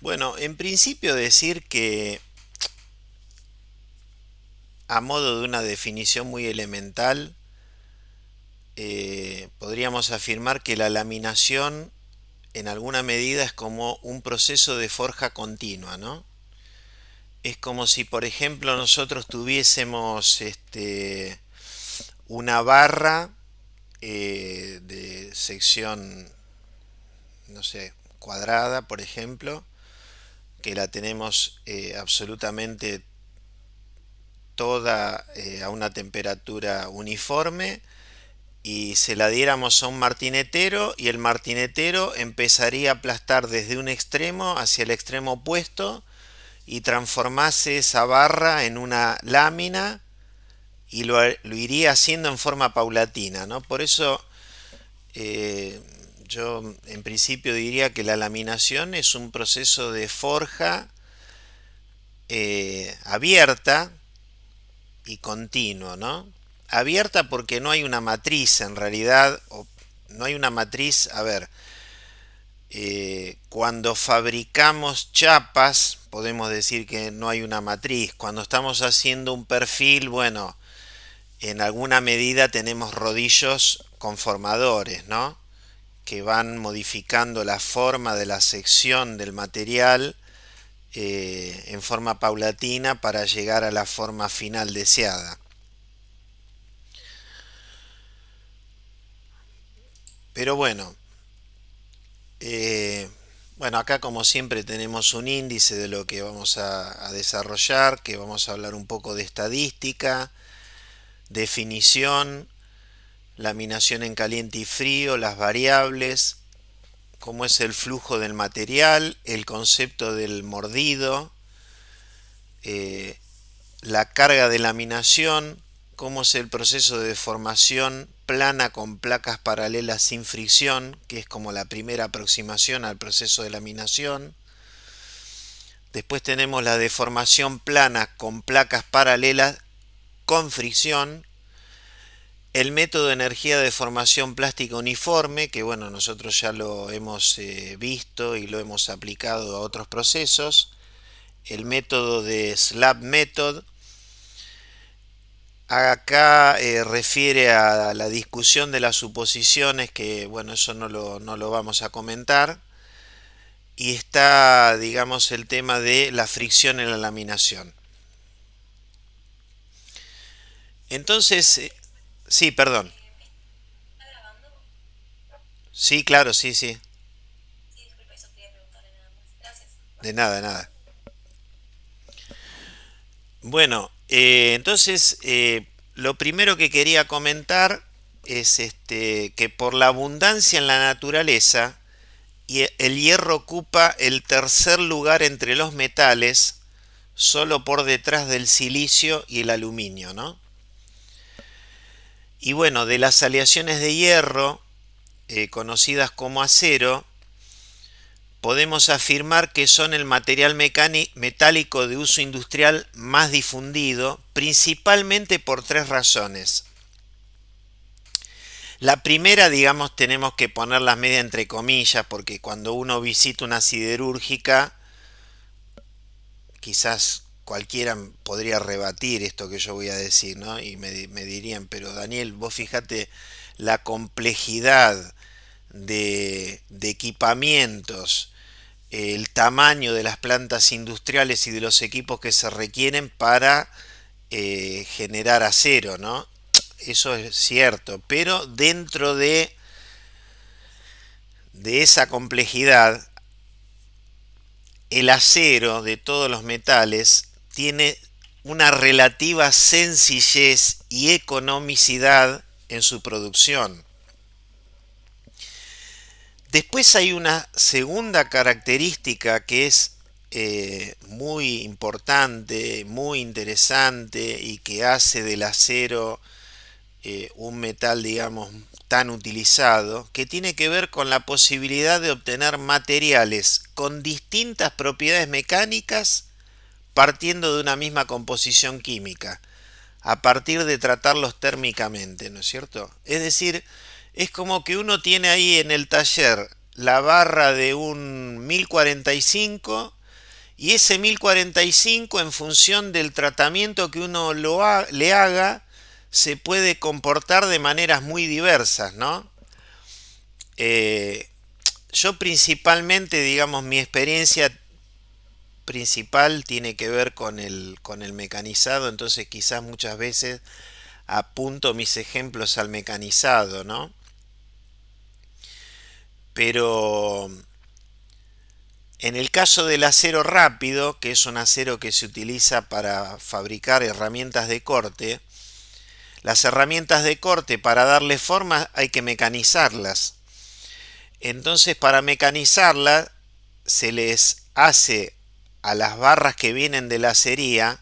Bueno, en principio decir que a modo de una definición muy elemental, podríamos afirmar que la laminación en alguna medida es como un proceso de forja continua, ¿no? Es como si, por ejemplo, nosotros tuviésemos una barra de sección, no sé, cuadrada, por ejemplo, que la tenemos absolutamente toda a una temperatura uniforme y se la diéramos a un martinetero y el martinetero empezaría a aplastar desde un extremo hacia el extremo opuesto y transformase esa barra en una lámina y lo iría haciendo en forma paulatina, ¿no? Por eso eh, yo en principio diría que la laminación es un proceso de forja abierta y continuo, ¿no? Abierta porque no hay una matriz en realidad, o no hay una matriz, a ver, cuando fabricamos chapas podemos decir que no hay una matriz, cuando estamos haciendo un perfil, bueno, en alguna medida tenemos rodillos conformadores, ¿no? Que van modificando la forma de la sección del material en forma paulatina para llegar a la forma final deseada. Pero bueno, Eh, bueno, acá como siempre tenemos un índice de lo que vamos a desarrollar, que vamos a hablar un poco de estadística, definición, laminación en caliente y frío, las variables, cómo es el flujo del material, el concepto del mordido, eh, la carga de laminación, cómo es el proceso de deformación plana con placas paralelas sin fricción, que es como la primera aproximación al proceso de laminación. Después tenemos la deformación plana con placas paralelas con fricción. El método de energía de deformación plástica uniforme, que bueno, nosotros ya lo hemos visto y lo hemos aplicado a otros procesos. El método de slab method, acá refiere a la discusión de las suposiciones, que bueno, eso no lo vamos a comentar. Y está, digamos, el tema de la fricción en la laminación. Entonces, sí, perdón. Sí, claro, sí, sí. De nada, de nada. Bueno, entonces, lo primero que quería comentar es que por la abundancia en la naturaleza, el hierro ocupa el tercer lugar entre los metales, solo por detrás del silicio y el aluminio, ¿no? Y bueno, de las aleaciones de hierro, conocidas como acero, podemos afirmar que son el material metálico de uso industrial más difundido, principalmente por tres razones. La primera, digamos, tenemos que poner las medias entre comillas, porque cuando uno visita una siderúrgica, quizás cualquiera podría rebatir esto que yo voy a decir, ¿no? Y me dirían, pero Daniel, vos fíjate la complejidad de equipamientos, el tamaño de las plantas industriales y de los equipos que se requieren para generar acero, ¿no? Eso es cierto, pero dentro de esa complejidad, el acero de todos los metales tiene una relativa sencillez y economicidad en su producción. Después hay una segunda característica que es muy importante, muy interesante y que hace del acero un metal, digamos, tan utilizado, que tiene que ver con la posibilidad de obtener materiales con distintas propiedades mecánicas partiendo de una misma composición química, a partir de tratarlos térmicamente, ¿no es cierto? Es decir, es como que uno tiene ahí en el taller la barra de un 1045 Y ese 1045, en función del tratamiento que uno le haga, se puede comportar de maneras muy diversas, ¿no? Eh, yo principalmente, digamos, mi experiencia principal tiene que ver con el mecanizado, entonces quizás muchas veces apunto mis ejemplos al mecanizado, ¿no? Pero en el caso del acero rápido, que es un acero que se utiliza para fabricar herramientas de corte, las herramientas de corte, para darle forma hay que mecanizarlas. Entonces, para mecanizarlas se les hace a las barras que vienen de la acería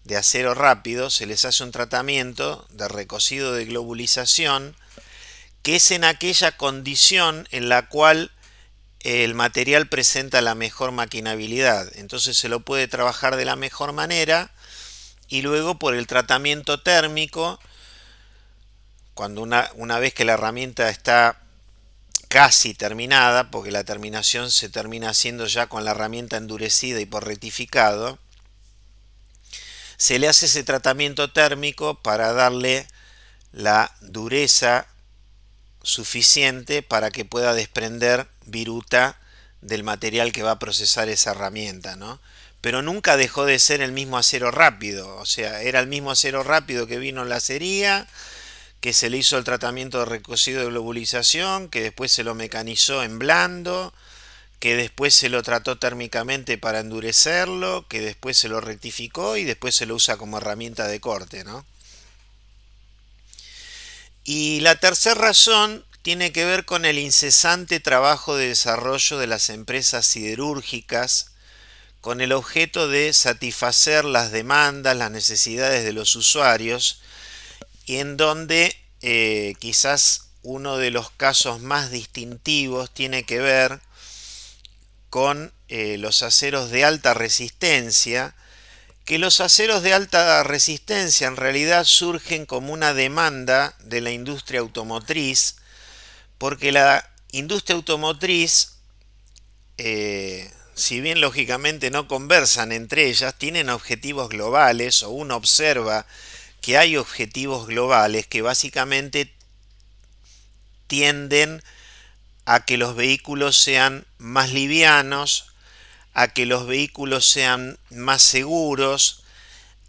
de acero rápido, se les hace un tratamiento de recocido de globulización, que es en aquella condición en la cual el material presenta la mejor maquinabilidad. Entonces se lo puede trabajar de la mejor manera, y luego por el tratamiento térmico, cuando una vez que la herramienta está casi terminada, porque la terminación se termina haciendo ya con la herramienta endurecida y por rectificado, se le hace ese tratamiento térmico para darle la dureza suficiente para que pueda desprender viruta del material que va a procesar esa herramienta, ¿no? Pero nunca dejó de ser el mismo acero rápido, o sea, era el mismo acero rápido que vino en la acería, que se le hizo el tratamiento de recocido de globulización, que después se lo mecanizó en blando, que después se lo trató térmicamente para endurecerlo, que después se lo rectificó y después se lo usa como herramienta de corte, ¿no? Y la tercera razón tiene que ver con el incesante trabajo de desarrollo de las empresas siderúrgicas, con el objeto de satisfacer las demandas, las necesidades de los usuarios, y en donde quizás uno de los casos más distintivos tiene que ver con los aceros de alta resistencia, que los aceros de alta resistencia en realidad surgen como una demanda de la industria automotriz, porque la industria automotriz, si bien lógicamente no conversan entre ellas, tienen objetivos globales, o uno observa que hay objetivos globales que básicamente tienden a que los vehículos sean más livianos, a que los vehículos sean más seguros,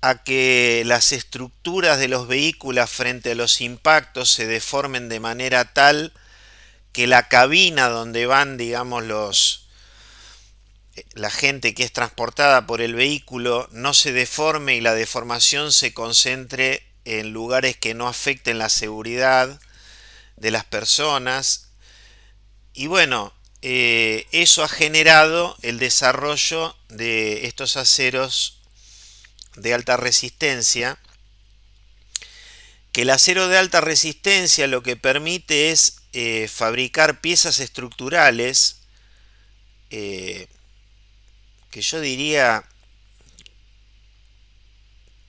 a que las estructuras de los vehículos frente a los impactos se deformen de manera tal que la cabina donde van, digamos, la gente que es transportada por el vehículo no se deforme y la deformación se concentre en lugares que no afecten la seguridad de las personas. Y bueno, eso ha generado el desarrollo de estos aceros de alta resistencia, que el acero de alta resistencia lo que permite es fabricar piezas estructurales, que yo diría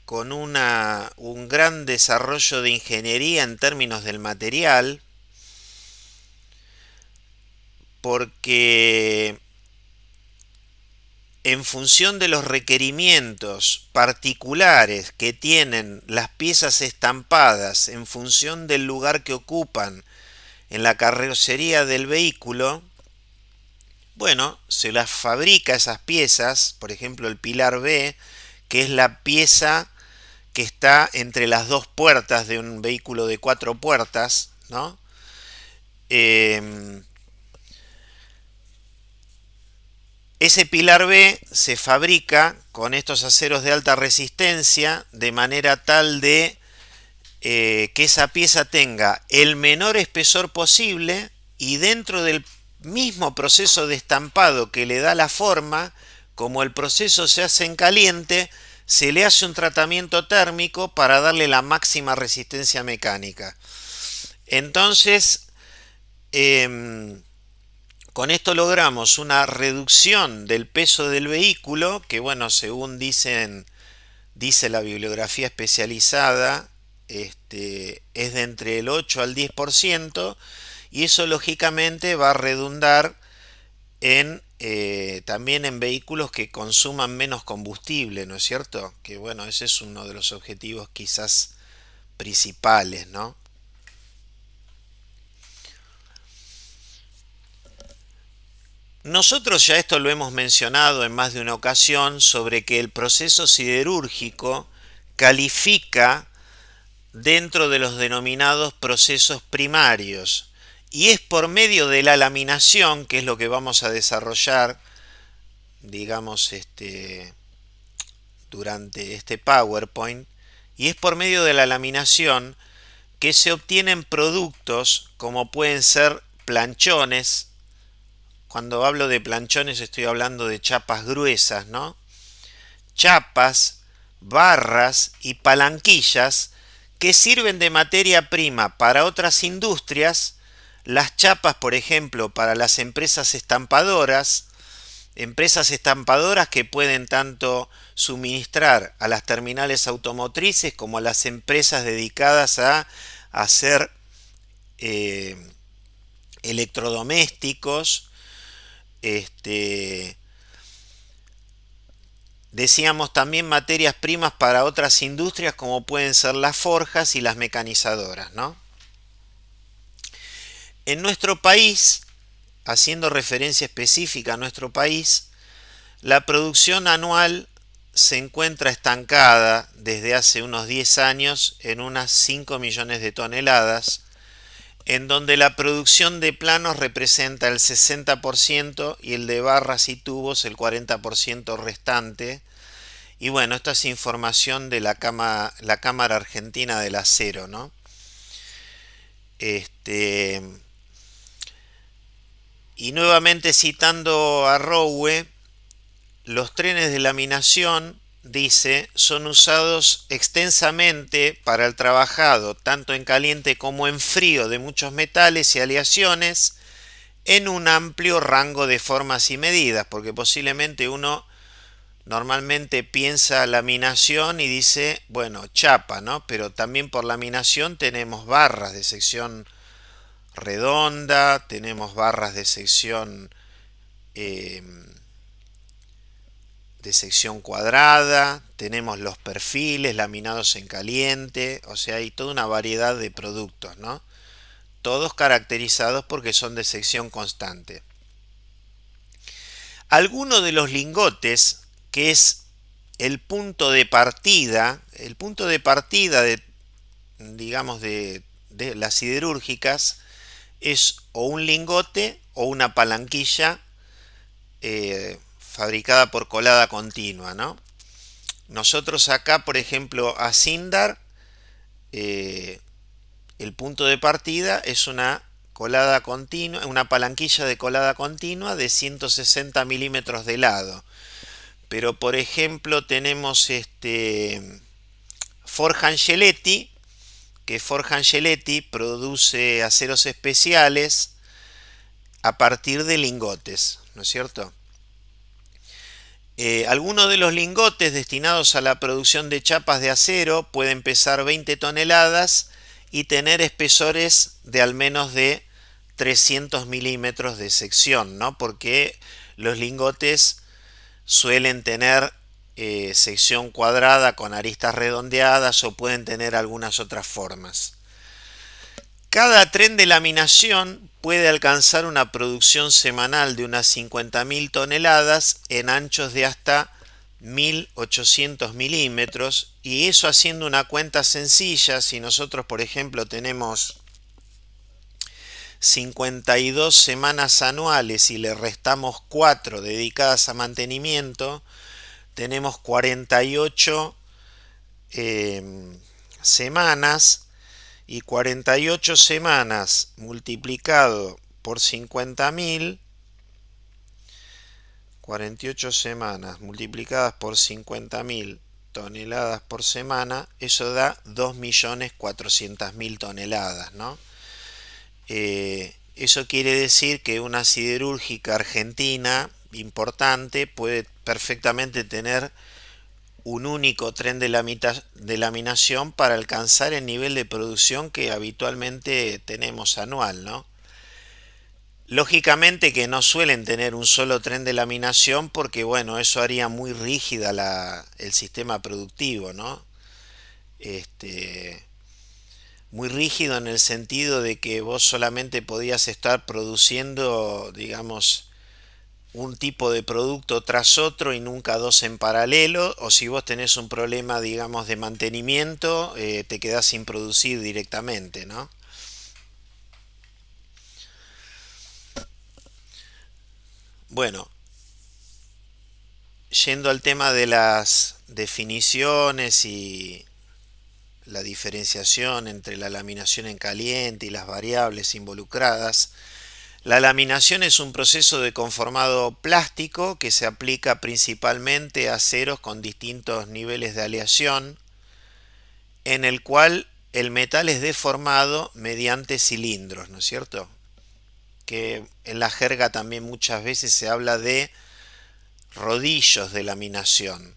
con un gran desarrollo de ingeniería en términos del material, porque en función de los requerimientos particulares que tienen las piezas estampadas, en función del lugar que ocupan en la carrocería del vehículo, bueno, se las fabrica esas piezas, por ejemplo el pilar B, que es la pieza que está entre las dos puertas de un vehículo de 4 puertas, ¿no? Ese pilar B se fabrica con estos aceros de alta resistencia de manera tal de que esa pieza tenga el menor espesor posible, y dentro del mismo proceso de estampado que le da la forma, como el proceso se hace en caliente, se le hace un tratamiento térmico para darle la máxima resistencia mecánica. Entonces, con esto logramos una reducción del peso del vehículo, que bueno, según dice la bibliografía especializada, es de entre el 8 al 10%, y eso lógicamente va a redundar en también en vehículos que consuman menos combustible, ¿no es cierto? Que bueno, ese es uno de los objetivos quizás principales, ¿no? Nosotros ya esto lo hemos mencionado en más de una ocasión sobre que el proceso siderúrgico califica dentro de los denominados procesos primarios y es por medio de la laminación, que es lo que vamos a desarrollar, digamos, durante este PowerPoint, y es por medio de la laminación que se obtienen productos como pueden ser planchones. Cuando hablo de planchones estoy hablando de chapas gruesas, ¿no? Chapas, barras y palanquillas que sirven de materia prima para otras industrias. Las chapas, por ejemplo, para las empresas estampadoras que pueden tanto suministrar a las terminales automotrices como a las empresas dedicadas a hacer eh, electrodomésticos. Este, Decíamos también materias primas para otras industrias como pueden ser las forjas y las mecanizadoras, ¿no? En nuestro país, haciendo referencia específica a nuestro país, la producción anual se encuentra estancada desde hace unos 10 años en unas 5 millones de toneladas, en donde la producción de planos representa el 60% y el de barras y tubos el 40% restante. Y bueno, esta es información de la Cámara Argentina del Acero, ¿no? Este, y nuevamente citando a Rowe, los trenes de laminación, dice, son usados extensamente para el trabajado, tanto en caliente como en frío, de muchos metales y aleaciones, en un amplio rango de formas y medidas, porque posiblemente uno normalmente piensa laminación y dice, bueno, chapa, ¿no? Pero también por laminación tenemos barras de sección redonda, tenemos barras eh, de sección cuadrada, tenemos los perfiles laminados en caliente, o sea, hay toda una variedad de productos, ¿no? Todos caracterizados porque son de sección constante. Alguno de los lingotes, que es el punto de partida de, digamos, de las siderúrgicas, es o un lingote o una palanquilla fabricada por colada continua, ¿no? Nosotros acá, por ejemplo, a Sindar, eh, el punto de partida es una colada continua, una palanquilla de colada continua de 160 milímetros de lado. Pero por ejemplo tenemos Forja Angeletti, que Forja Angeletti produce aceros especiales a partir de lingotes, ¿no es cierto? Algunos de los lingotes destinados a la producción de chapas de acero pueden pesar 20 toneladas y tener espesores de al menos de 300 milímetros de sección, ¿no? Porque los lingotes suelen tener sección cuadrada con aristas redondeadas o pueden tener algunas otras formas. Cada tren de laminación puede alcanzar una producción semanal de unas 50.000 toneladas en anchos de hasta 1800 milímetros, y eso haciendo una cuenta sencilla, si nosotros por ejemplo tenemos 52 semanas anuales y le restamos 4 dedicadas a mantenimiento, tenemos 48 semanas, y 48 semanas multiplicado por 50.000, 48 semanas multiplicadas por 50.000 toneladas por semana, eso da 2.400.000 toneladas, ¿no? Eso quiere decir que una siderúrgica argentina importante puede perfectamente tener un único tren de laminación para alcanzar el nivel de producción que habitualmente tenemos anual, ¿no? Lógicamente que no suelen tener un solo tren de laminación porque, bueno, eso haría muy rígida el sistema productivo, ¿no? Este, muy rígido en el sentido de que vos solamente podías estar produciendo, digamos, un tipo de producto tras otro y nunca dos en paralelo, o si vos tenés un problema, digamos, de mantenimiento, te quedás sin producir directamente, ¿no? Bueno, yendo al tema de las definiciones y la diferenciación entre la laminación en caliente y las variables involucradas, la laminación es un proceso de conformado plástico que se aplica principalmente a aceros con distintos niveles de aleación, en el cual el metal es deformado mediante cilindros, ¿no es cierto? Que en la jerga también muchas veces se habla de rodillos de laminación.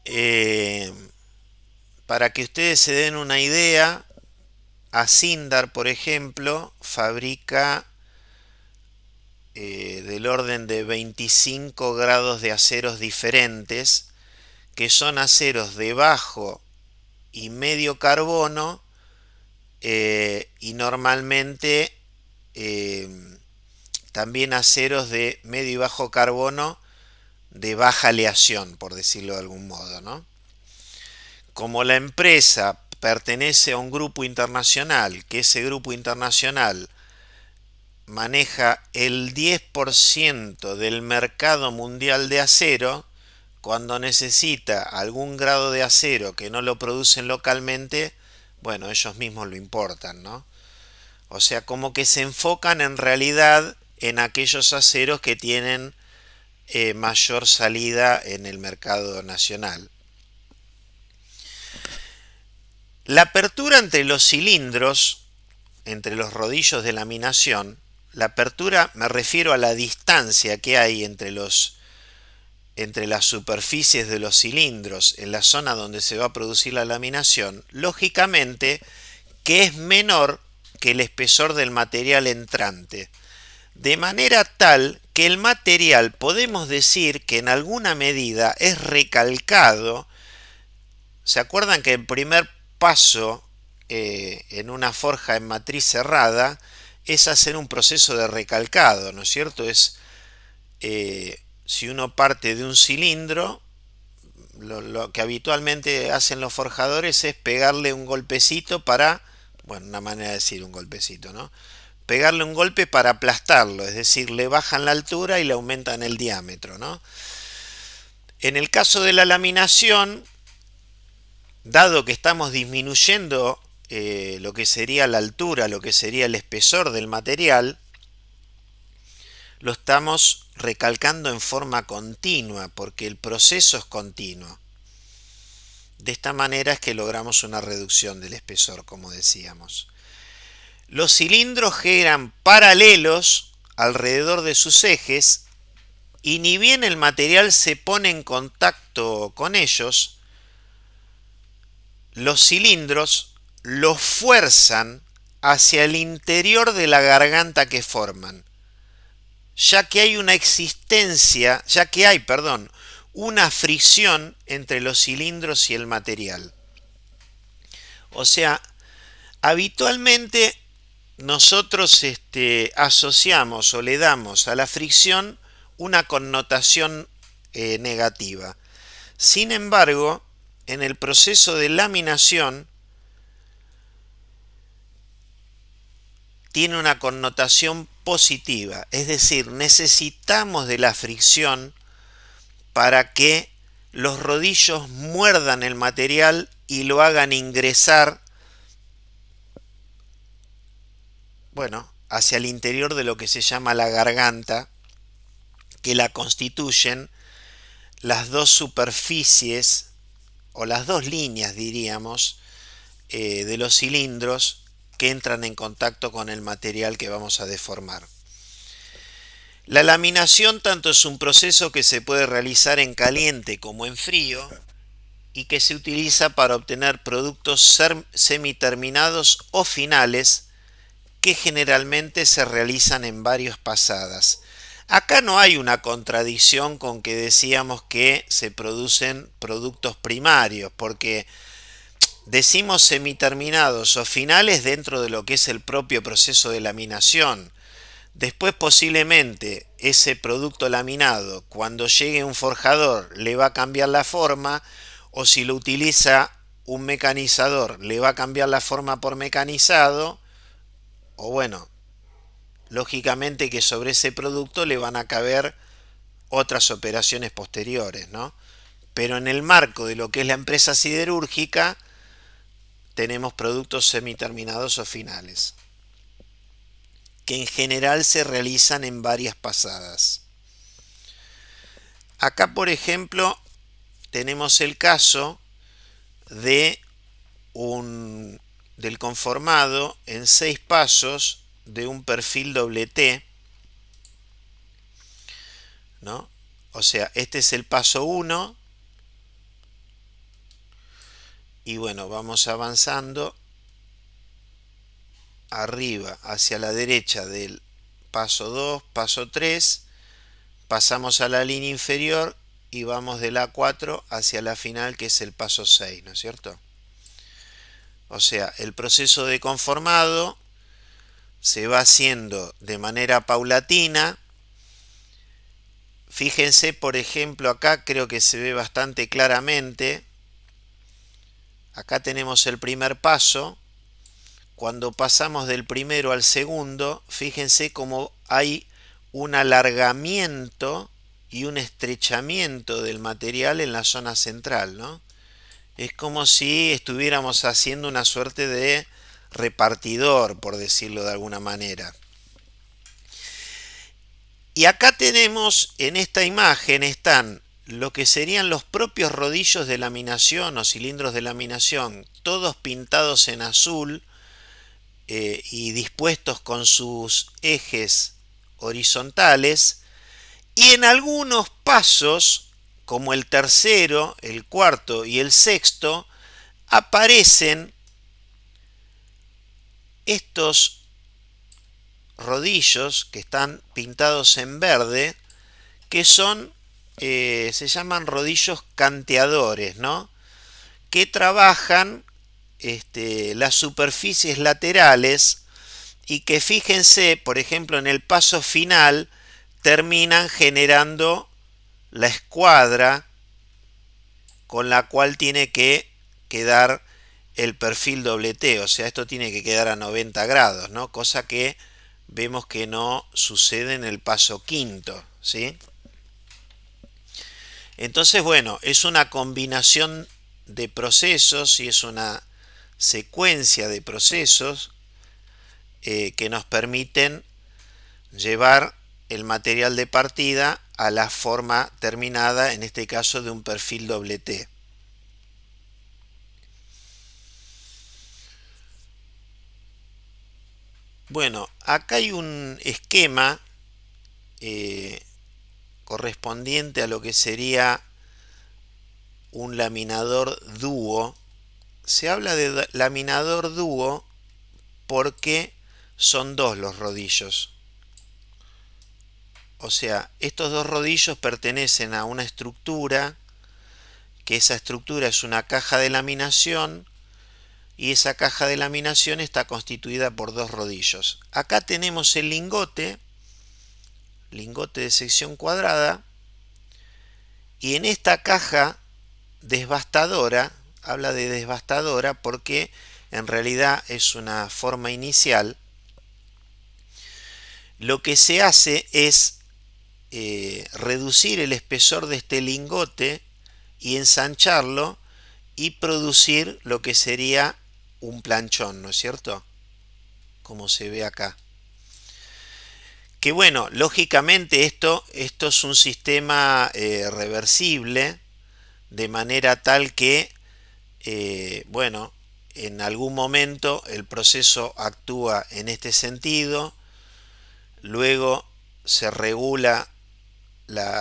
Eh, para que ustedes se den una idea, Asindar, por ejemplo, fabrica del orden de 25 grados de aceros diferentes, que son aceros de bajo y medio carbono, y normalmente eh, también aceros de medio y bajo carbono de baja aleación, por decirlo de algún modo, ¿no? Como la empresa pertenece a un grupo internacional, que ese grupo internacional maneja el 10% del mercado mundial de acero, cuando necesita algún grado de acero que no lo producen localmente, bueno, ellos mismos lo importan, ¿no? O sea, como que se enfocan en realidad en aquellos aceros que tienen mayor salida en el mercado nacional. La apertura entre los cilindros, entre los rodillos de laminación, la apertura me refiero a la distancia que hay entre las superficies de los cilindros en la zona donde se va a producir la laminación, lógicamente que es menor que el espesor del material entrante, de manera tal que el material podemos decir que en alguna medida es recalcado. ¿Se acuerdan que el primer paso en una forja en matriz cerrada es hacer un proceso de recalcado, ¿no es cierto? Si uno parte de un cilindro, lo que habitualmente hacen los forjadores es pegarle un golpecito para, bueno, una manera de decir un golpecito, ¿no? Pegarle un golpe para aplastarlo, es decir, le bajan la altura y le aumentan el diámetro, ¿no? En el caso de la laminación, dado que estamos disminuyendo lo que sería la altura, lo que sería el espesor del material, lo estamos recalcando en forma continua, porque el proceso es continuo. De esta manera es que logramos una reducción del espesor, como decíamos. Los cilindros giran paralelos alrededor de sus ejes y ni bien el material se pone en contacto con ellos, los cilindros los fuerzan hacia el interior de la garganta que forman, ya que hay una fricción entre los cilindros y el material. O sea, habitualmente nosotros asociamos o le damos a la fricción una connotación negativa. Sin embargo, en el proceso de laminación tiene una connotación positiva, es decir, necesitamos de la fricción para que los rodillos muerdan el material y lo hagan ingresar, bueno, hacia el interior de lo que se llama la garganta, que la constituyen las dos superficies o las dos líneas, diríamos, de los cilindros que entran en contacto con el material que vamos a deformar. La laminación tanto es un proceso que se puede realizar en caliente como en frío y que se utiliza para obtener productos semiterminados o finales que generalmente se realizan en varias pasadas. Acá no hay una contradicción con que decíamos que se producen productos primarios, porque decimos semiterminados o finales dentro de lo que es el propio proceso de laminación. Después posiblemente ese producto laminado, cuando llegue un forjador, le va a cambiar la forma, o si lo utiliza un mecanizador, le va a cambiar la forma por mecanizado, o bueno, lógicamente que sobre ese producto le van a caber otras operaciones posteriores, ¿no? Pero en el marco de lo que es la empresa siderúrgica, tenemos productos semiterminados o finales, que en general se realizan en varias pasadas. Acá, por ejemplo, tenemos el caso de del conformado en 6 pasos de un perfil doble T, ¿no? O sea, este es el paso 1 y bueno, vamos avanzando arriba hacia la derecha del paso 2, paso 3, pasamos a la línea inferior y vamos de la 4 hacia la final, que es el paso 6, ¿no es cierto? O sea, el proceso de conformado se va haciendo de manera paulatina. Fíjense, por ejemplo, acá creo que se ve bastante claramente. Acá tenemos el primer paso. Cuando pasamos del primero al segundo, fíjense cómo hay un alargamiento y un estrechamiento del material en la zona central, ¿no? Es como si estuviéramos haciendo una suerte de repartidor, por decirlo de alguna manera. Y acá tenemos, en esta imagen están lo que serían los propios rodillos de laminación o cilindros de laminación, todos pintados en azul y dispuestos con sus ejes horizontales, y en algunos pasos, como el tercero, el cuarto y el sexto, aparecen estos rodillos que están pintados en verde, que son, se llaman rodillos canteadores, ¿no? Que trabajan las superficies laterales y que, fíjense, por ejemplo, en el paso final terminan generando la escuadra con la cual tiene que quedar el perfil doble T, o sea, esto tiene que quedar a 90 grados, ¿no? Cosa que vemos que no sucede en el paso quinto, ¿sí? Entonces, bueno, es una combinación de procesos y es una secuencia de procesos que nos permiten llevar el material de partida a la forma terminada, en este caso de un perfil doble T. Bueno, acá hay un esquema correspondiente a lo que sería un laminador dúo. Se habla de laminador dúo porque son dos los rodillos. O sea, estos dos rodillos pertenecen a una estructura, que esa estructura es una caja de laminación, y esa caja de laminación está constituida por dos rodillos. Acá tenemos el lingote de sección cuadrada, y en esta caja desbastadora, habla de desbastadora porque en realidad es una forma inicial, lo que se hace es reducir el espesor de este lingote y ensancharlo y producir lo que sería un planchón, ¿no es cierto? Como se ve acá. Que bueno, lógicamente esto es un sistema reversible, de manera tal que, bueno, en algún momento el proceso actúa en este sentido, luego se regula,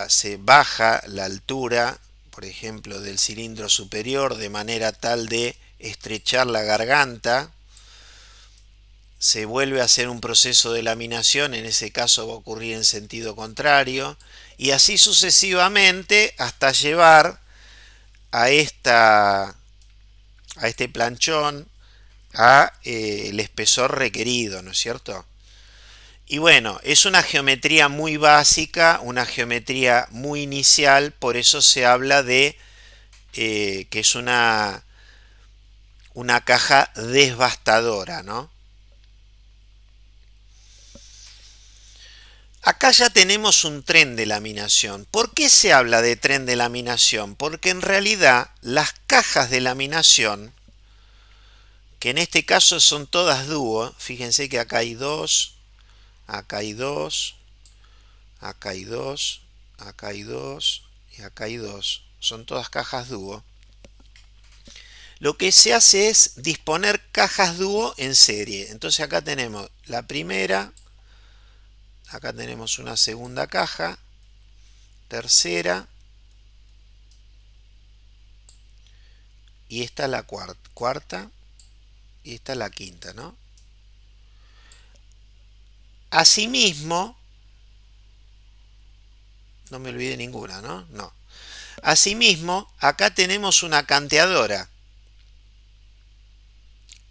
se baja la altura, por ejemplo, del cilindro superior, de manera tal de estrechar la garganta, se vuelve a hacer un proceso de laminación, en ese caso va a ocurrir en sentido contrario, y así sucesivamente hasta llevar a, a este planchón a el espesor requerido, ¿no es cierto? Y bueno, es una geometría muy básica, una geometría muy inicial, por eso se habla de que es una caja devastadora, ¿no? Acá ya tenemos un tren de laminación. ¿Por qué se habla de tren de laminación? Porque en realidad las cajas de laminación, que en este caso son todas dúo, fíjense que acá hay dos, acá hay dos, acá hay dos, acá hay dos y acá hay dos. Son todas cajas dúo. Lo que se hace es disponer cajas dúo en serie. Entonces acá tenemos la primera, acá tenemos una segunda caja, tercera y esta es la cuarta y esta es la quinta, ¿no? Asimismo, no me olvidé ninguna, ¿no? No. Asimismo, acá tenemos una canteadora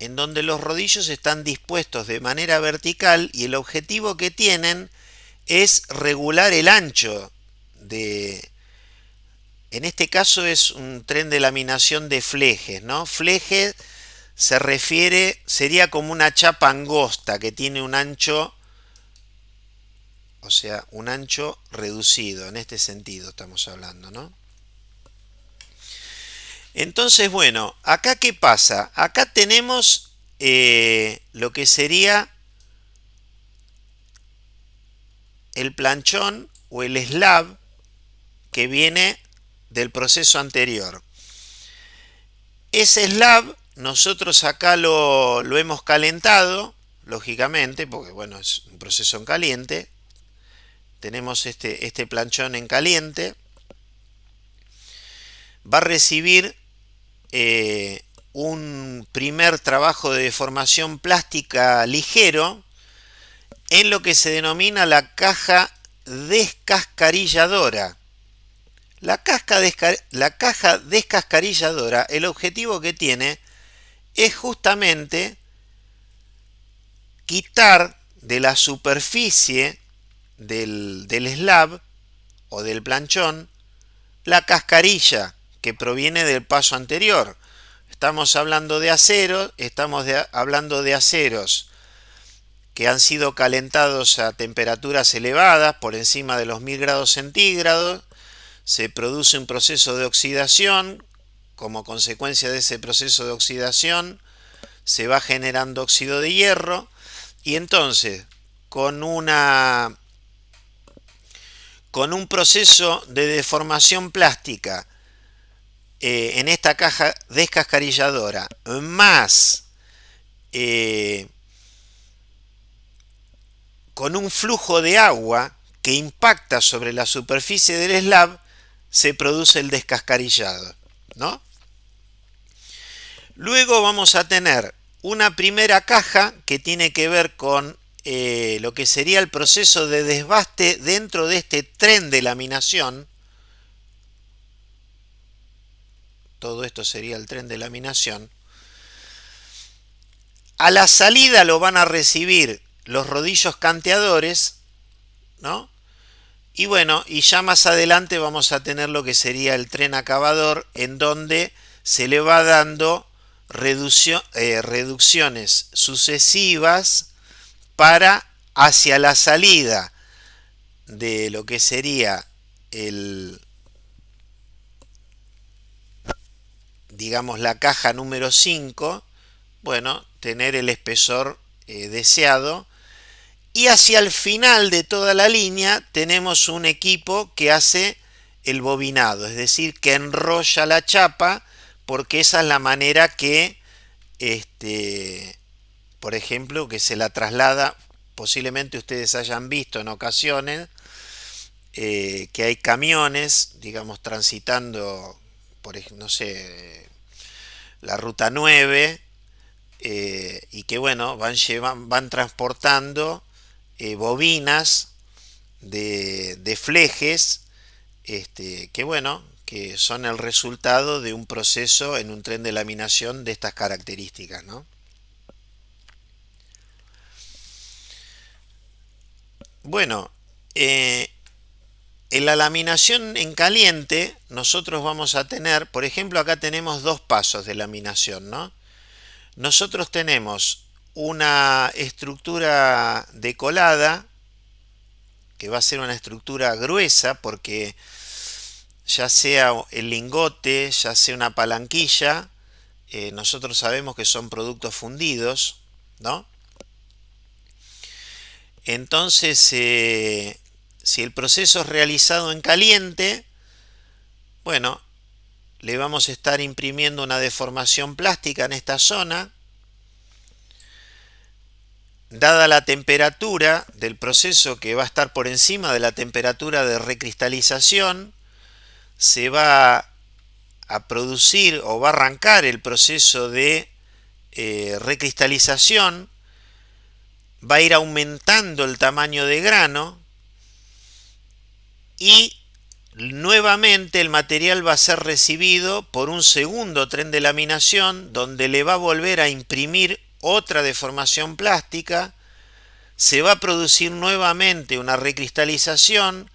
en donde los rodillos están dispuestos de manera vertical y el objetivo que tienen es regular el ancho de... En este caso es un tren de laminación de flejes, ¿no? Fleje se refiere, sería como una chapa angosta que tiene un ancho, o sea, un ancho reducido, en este sentido estamos hablando, ¿no? Entonces, bueno, acá ¿qué pasa? Acá tenemos lo que sería el planchón o el slab que viene del proceso anterior. Ese slab nosotros acá lo hemos calentado, lógicamente, porque bueno, es un proceso en caliente. Tenemos este planchón en caliente. Va a recibir un primer trabajo de deformación plástica ligero en lo que se denomina la caja descascarilladora. La caja descascarilladora, el objetivo que tiene es justamente quitar de la superficie del slab o del planchón la cascarilla que proviene del paso anterior. Estamos hablando de acero, hablando de aceros que han sido calentados a temperaturas elevadas, por encima de los 1000 grados centígrados. Se produce un proceso de oxidación. Como consecuencia de ese proceso de oxidación se va generando óxido de hierro y entonces con un proceso de deformación plástica en esta caja descascarilladora más con un flujo de agua que impacta sobre la superficie del slab, se produce el descascarillado, ¿no? Luego vamos a tener una primera caja que tiene que ver con lo que sería el proceso de desbaste dentro de este tren de laminación. Todo esto sería el tren de laminación. A la salida lo van a recibir los rodillos canteadores, ¿no? Y bueno, y ya más adelante vamos a tener lo que sería el tren acabador, en donde se le va dando reducciones sucesivas para hacia la salida de lo que sería digamos, la caja número 5, bueno, tener el espesor deseado. Y hacia el final de toda la línea tenemos un equipo que hace el bobinado, es decir, que enrolla la chapa, porque esa es la manera que, por ejemplo, que se la traslada, posiblemente ustedes hayan visto en ocasiones, que hay camiones, digamos, transitando, por, no sé, la ruta 9, y que bueno, van transportando bobinas de flejes, que bueno, que son el resultado de un proceso en un tren de laminación de estas características, ¿no? Bueno, eh, en la laminación en caliente nosotros vamos a tener, por ejemplo, acá tenemos dos pasos de laminación, ¿no? Nosotros tenemos una estructura decolada, que va a ser una estructura gruesa, porque ya sea el lingote, ya sea una palanquilla, nosotros sabemos que son productos fundidos, ¿no? Entonces, si el proceso es realizado en caliente, bueno, le vamos a estar imprimiendo una deformación plástica en esta zona. Dada la temperatura del proceso, que va a estar por encima de la temperatura de recristalización, se va a producir o va a arrancar el proceso de recristalización, va a ir aumentando el tamaño de grano y nuevamente el material va a ser recibido por un segundo tren de laminación, donde le va a volver a imprimir otra deformación plástica, se va a producir nuevamente una recristalización.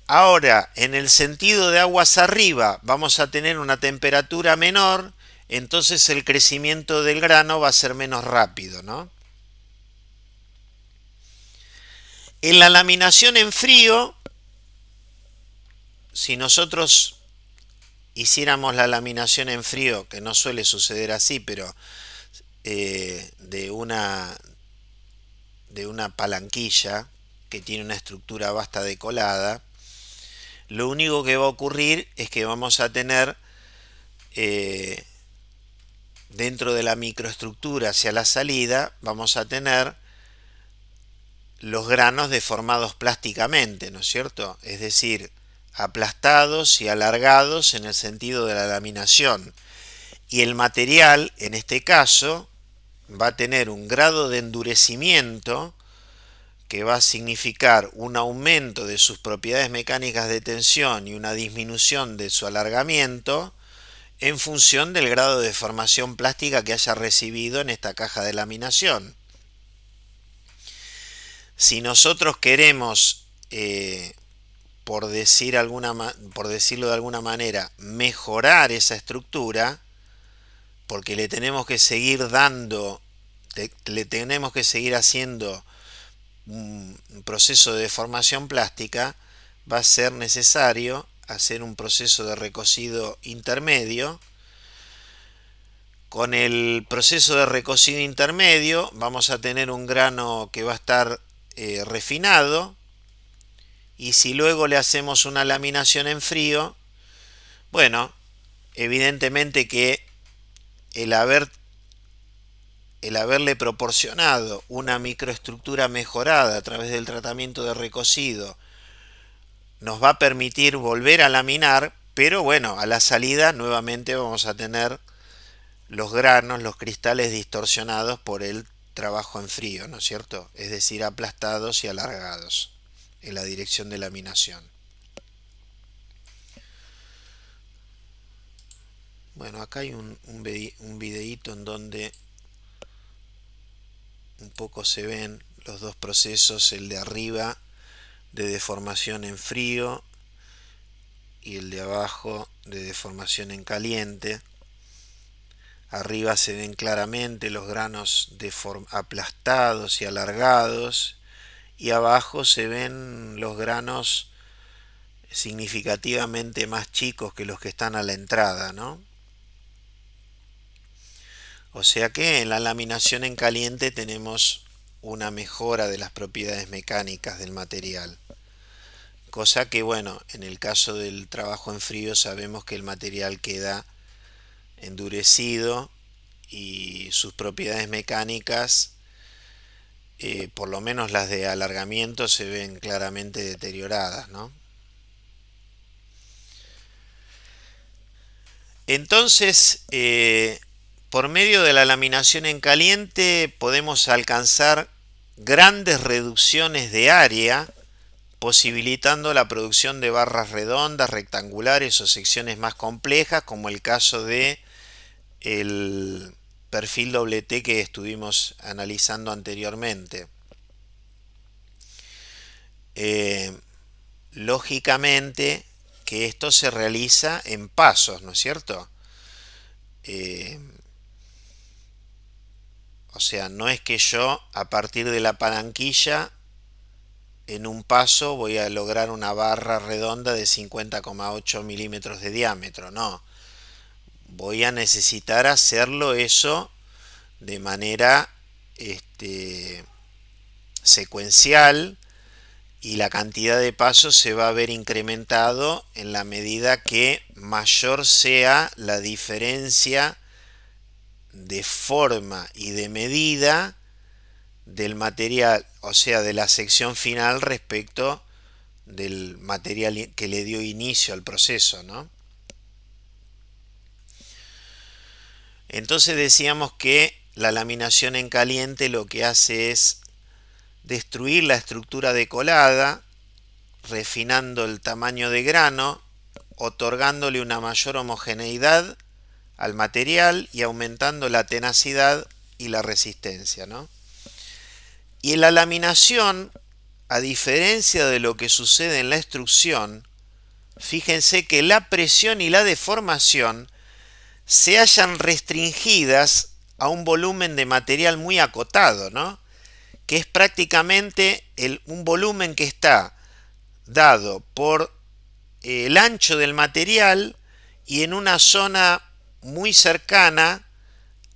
Ahora, en el sentido de aguas arriba, vamos a tener una temperatura menor, entonces el crecimiento del grano va a ser menos rápido, ¿no? En la laminación en frío, si nosotros hiciéramos la laminación en frío, que no suele suceder así, pero de una palanquilla que tiene una estructura basta decolada, lo único que va a ocurrir es que vamos a tener eh, dentro de la microestructura hacia la salida, vamos a tener los granos deformados plásticamente, ¿no es cierto? Es decir, aplastados y alargados en el sentido de la laminación. Y el material, en este caso, va a tener un grado de endurecimiento que va a significar un aumento de sus propiedades mecánicas de tensión y una disminución de su alargamiento en función del grado de deformación plástica que haya recibido en esta caja de laminación. Si nosotros queremos, por decirlo de alguna manera, mejorar esa estructura, porque le tenemos que seguir le tenemos que seguir haciendo un proceso de deformación plástica, va a ser necesario hacer un proceso de recocido intermedio. Con el proceso de recocido intermedio vamos a tener un grano que va a estar refinado, y si luego le hacemos una laminación en frío, bueno, evidentemente que el haber el haberle proporcionado una microestructura mejorada a través del tratamiento de recocido nos va a permitir volver a laminar, pero bueno, a la salida nuevamente vamos a tener los granos, los cristales distorsionados por el trabajo en frío, ¿no es cierto? Es decir, aplastados y alargados en la dirección de laminación. Bueno, acá hay un videíto en donde un poco se ven los dos procesos, el de arriba de deformación en frío y el de abajo de deformación en caliente. Arriba se ven claramente los granos aplastados y alargados, y abajo se ven los granos significativamente más chicos que los que están a la entrada, ¿no? O sea que en la laminación en caliente tenemos una mejora de las propiedades mecánicas del material. Cosa que, bueno, en el caso del trabajo en frío sabemos que el material queda endurecido y sus propiedades mecánicas, por lo menos las de alargamiento, se ven claramente deterioradas, ¿no? Entonces, Por medio de la laminación en caliente podemos alcanzar grandes reducciones de área, posibilitando la producción de barras redondas, rectangulares o secciones más complejas, como el caso de el perfil doble T que estuvimos analizando anteriormente. Lógicamente que esto se realiza en pasos, ¿no es cierto? Eh, o sea, no es que yo a partir de la palanquilla en un paso voy a lograr una barra redonda de 50,8 milímetros de diámetro, no. Voy a necesitar hacerlo eso de manera secuencial, y la cantidad de pasos se va a ver incrementado en la medida que mayor sea la diferencia de forma y de medida del material, o sea, de la sección final respecto del material que le dio inicio al proceso, ¿no? Entonces decíamos que la laminación en caliente lo que hace es destruir la estructura decolada, refinando el tamaño de grano, otorgándole una mayor homogeneidad al material y aumentando la tenacidad y la resistencia, ¿no? Y en la laminación, a diferencia de lo que sucede en la extrusión, fíjense que la presión y la deformación se hallan restringidas a un volumen de material muy acotado, ¿no? Que es prácticamente un volumen que está dado por el ancho del material y en una zona muy cercana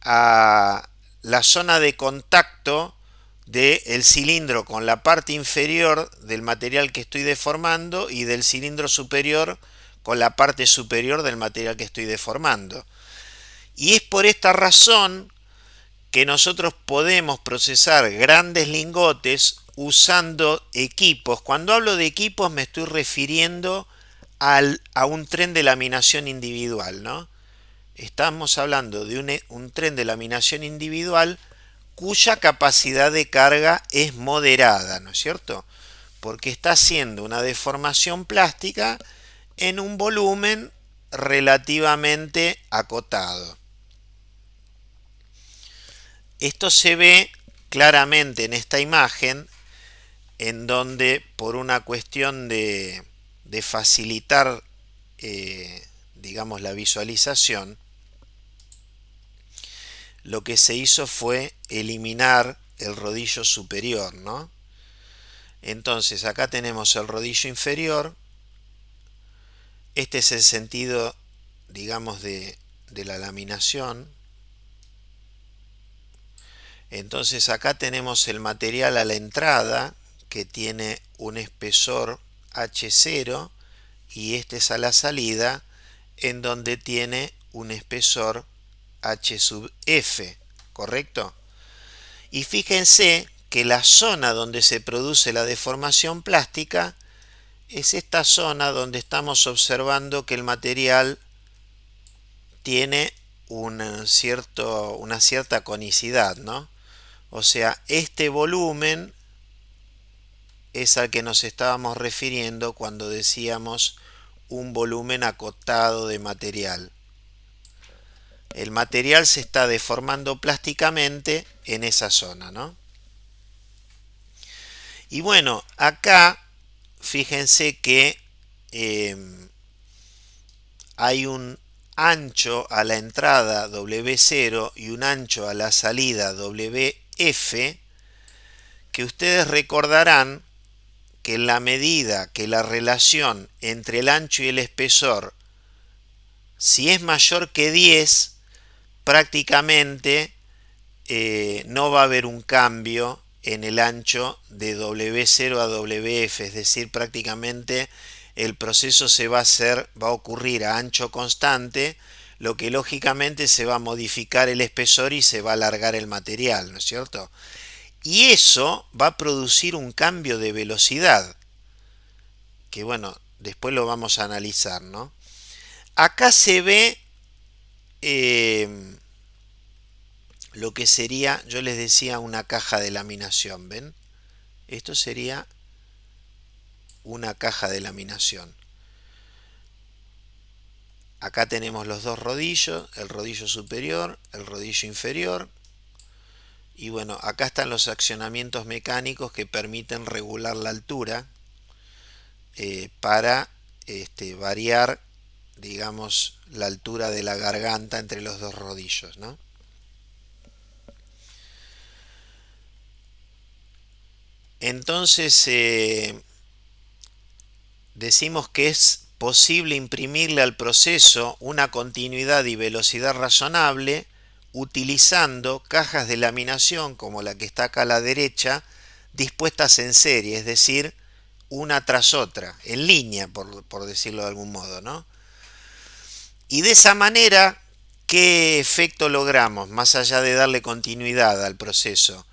a la zona de contacto del cilindro con la parte inferior del material que estoy deformando y del cilindro superior con la parte superior del material que estoy deformando. Y es por esta razón que nosotros podemos procesar grandes lingotes usando equipos. Cuando hablo de equipos me estoy refiriendo a un tren de laminación individual, ¿no? Estamos hablando de un tren de laminación individual cuya capacidad de carga es moderada, ¿no es cierto? Porque está haciendo una deformación plástica en un volumen relativamente acotado. Esto se ve claramente en esta imagen, en donde por una cuestión de facilitar, digamos, la visualización, lo que se hizo fue eliminar el rodillo superior, ¿no? Entonces acá tenemos el rodillo inferior. Este es el sentido, digamos, de la laminación. Entonces acá tenemos el material a la entrada, que tiene un espesor H0, y este es a la salida, en donde tiene un espesor H sub F, ¿correcto? Y fíjense que la zona donde se produce la deformación plástica es esta zona donde estamos observando que el material tiene una cierta conicidad, ¿no? O sea, este volumen es al que nos estábamos refiriendo cuando decíamos un volumen acotado de material. El material se está deformando plásticamente en esa zona, ¿no? Y bueno, acá fíjense que hay un ancho a la entrada W0 y un ancho a la salida WF, que ustedes recordarán que en la medida que la relación entre el ancho y el espesor, si es mayor que 10, prácticamente no va a haber un cambio en el ancho de W0 a WF, es decir, prácticamente el proceso va a ocurrir a ancho constante, lo que lógicamente se va a modificar el espesor y se va a alargar el material, ¿no es cierto? Y eso va a producir un cambio de velocidad, que bueno, después lo vamos a analizar, ¿no? Acá se ve lo que sería, yo les decía, una caja de laminación, ¿ven? Esto sería una caja de laminación. Acá tenemos los dos rodillos, el rodillo superior, el rodillo inferior. Y bueno, acá están los accionamientos mecánicos que permiten regular la altura para variar, digamos, la altura de la garganta entre los dos rodillos, ¿no? Entonces, decimos que es posible imprimirle al proceso una continuidad y velocidad razonable utilizando cajas de laminación como la que está acá a la derecha, dispuestas en serie, es decir, una tras otra, en línea, por decirlo de algún modo, ¿no? Y de esa manera, ¿qué efecto logramos, más allá de darle continuidad al proceso?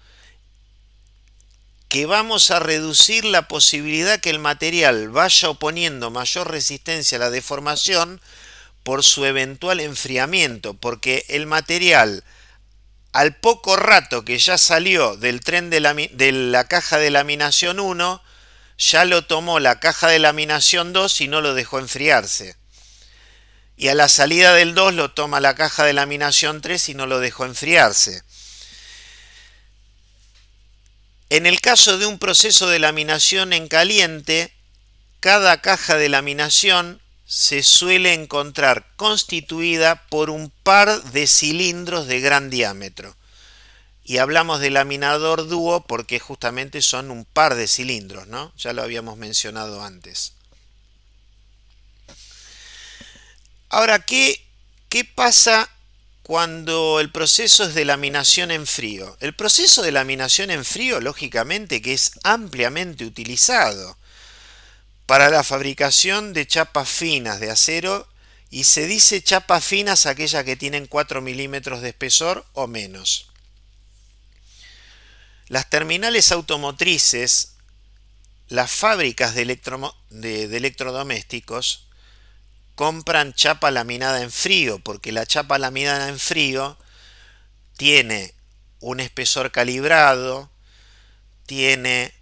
Que vamos a reducir la posibilidad que el material vaya oponiendo mayor resistencia a la deformación por su eventual enfriamiento, porque el material, al poco rato que ya salió del tren de la caja de laminación 1, ya lo tomó la caja de laminación 2 y no lo dejó enfriarse. Y a la salida del 2 lo toma la caja de laminación 3 y no lo dejó enfriarse. En el caso de un proceso de laminación en caliente, cada caja de laminación se suele encontrar constituida por un par de cilindros de gran diámetro. Y hablamos de laminador dúo porque justamente son un par de cilindros, ¿no? Ya lo habíamos mencionado antes. Ahora, ¿qué pasa cuando el proceso es de laminación en frío? El proceso de laminación en frío, lógicamente, que es ampliamente utilizado para la fabricación de chapas finas de acero, y se dice chapas finas aquellas que tienen 4 milímetros de espesor o menos. Las terminales automotrices, las fábricas de electrodomésticos, compran chapa laminada en frío, porque la chapa laminada en frío tiene un espesor calibrado, tiene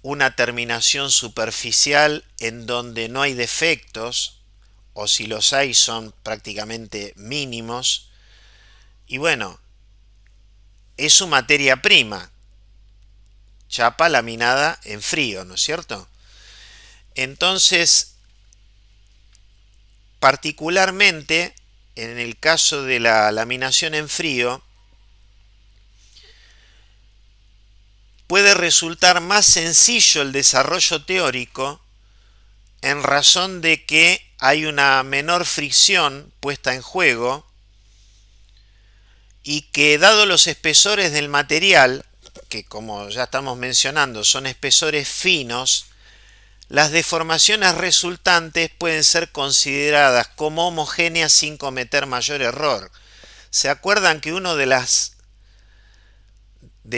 una terminación superficial en donde no hay defectos, o si los hay son prácticamente mínimos, y bueno, es su materia prima, chapa laminada en frío, ¿no es cierto? Entonces, particularmente en el caso de la laminación en frío, puede resultar más sencillo el desarrollo teórico en razón de que hay una menor fricción puesta en juego y que, dado los espesores del material, que como ya estamos mencionando son espesores finos, las deformaciones resultantes pueden ser consideradas como homogéneas sin cometer mayor error. ¿Se acuerdan que uno de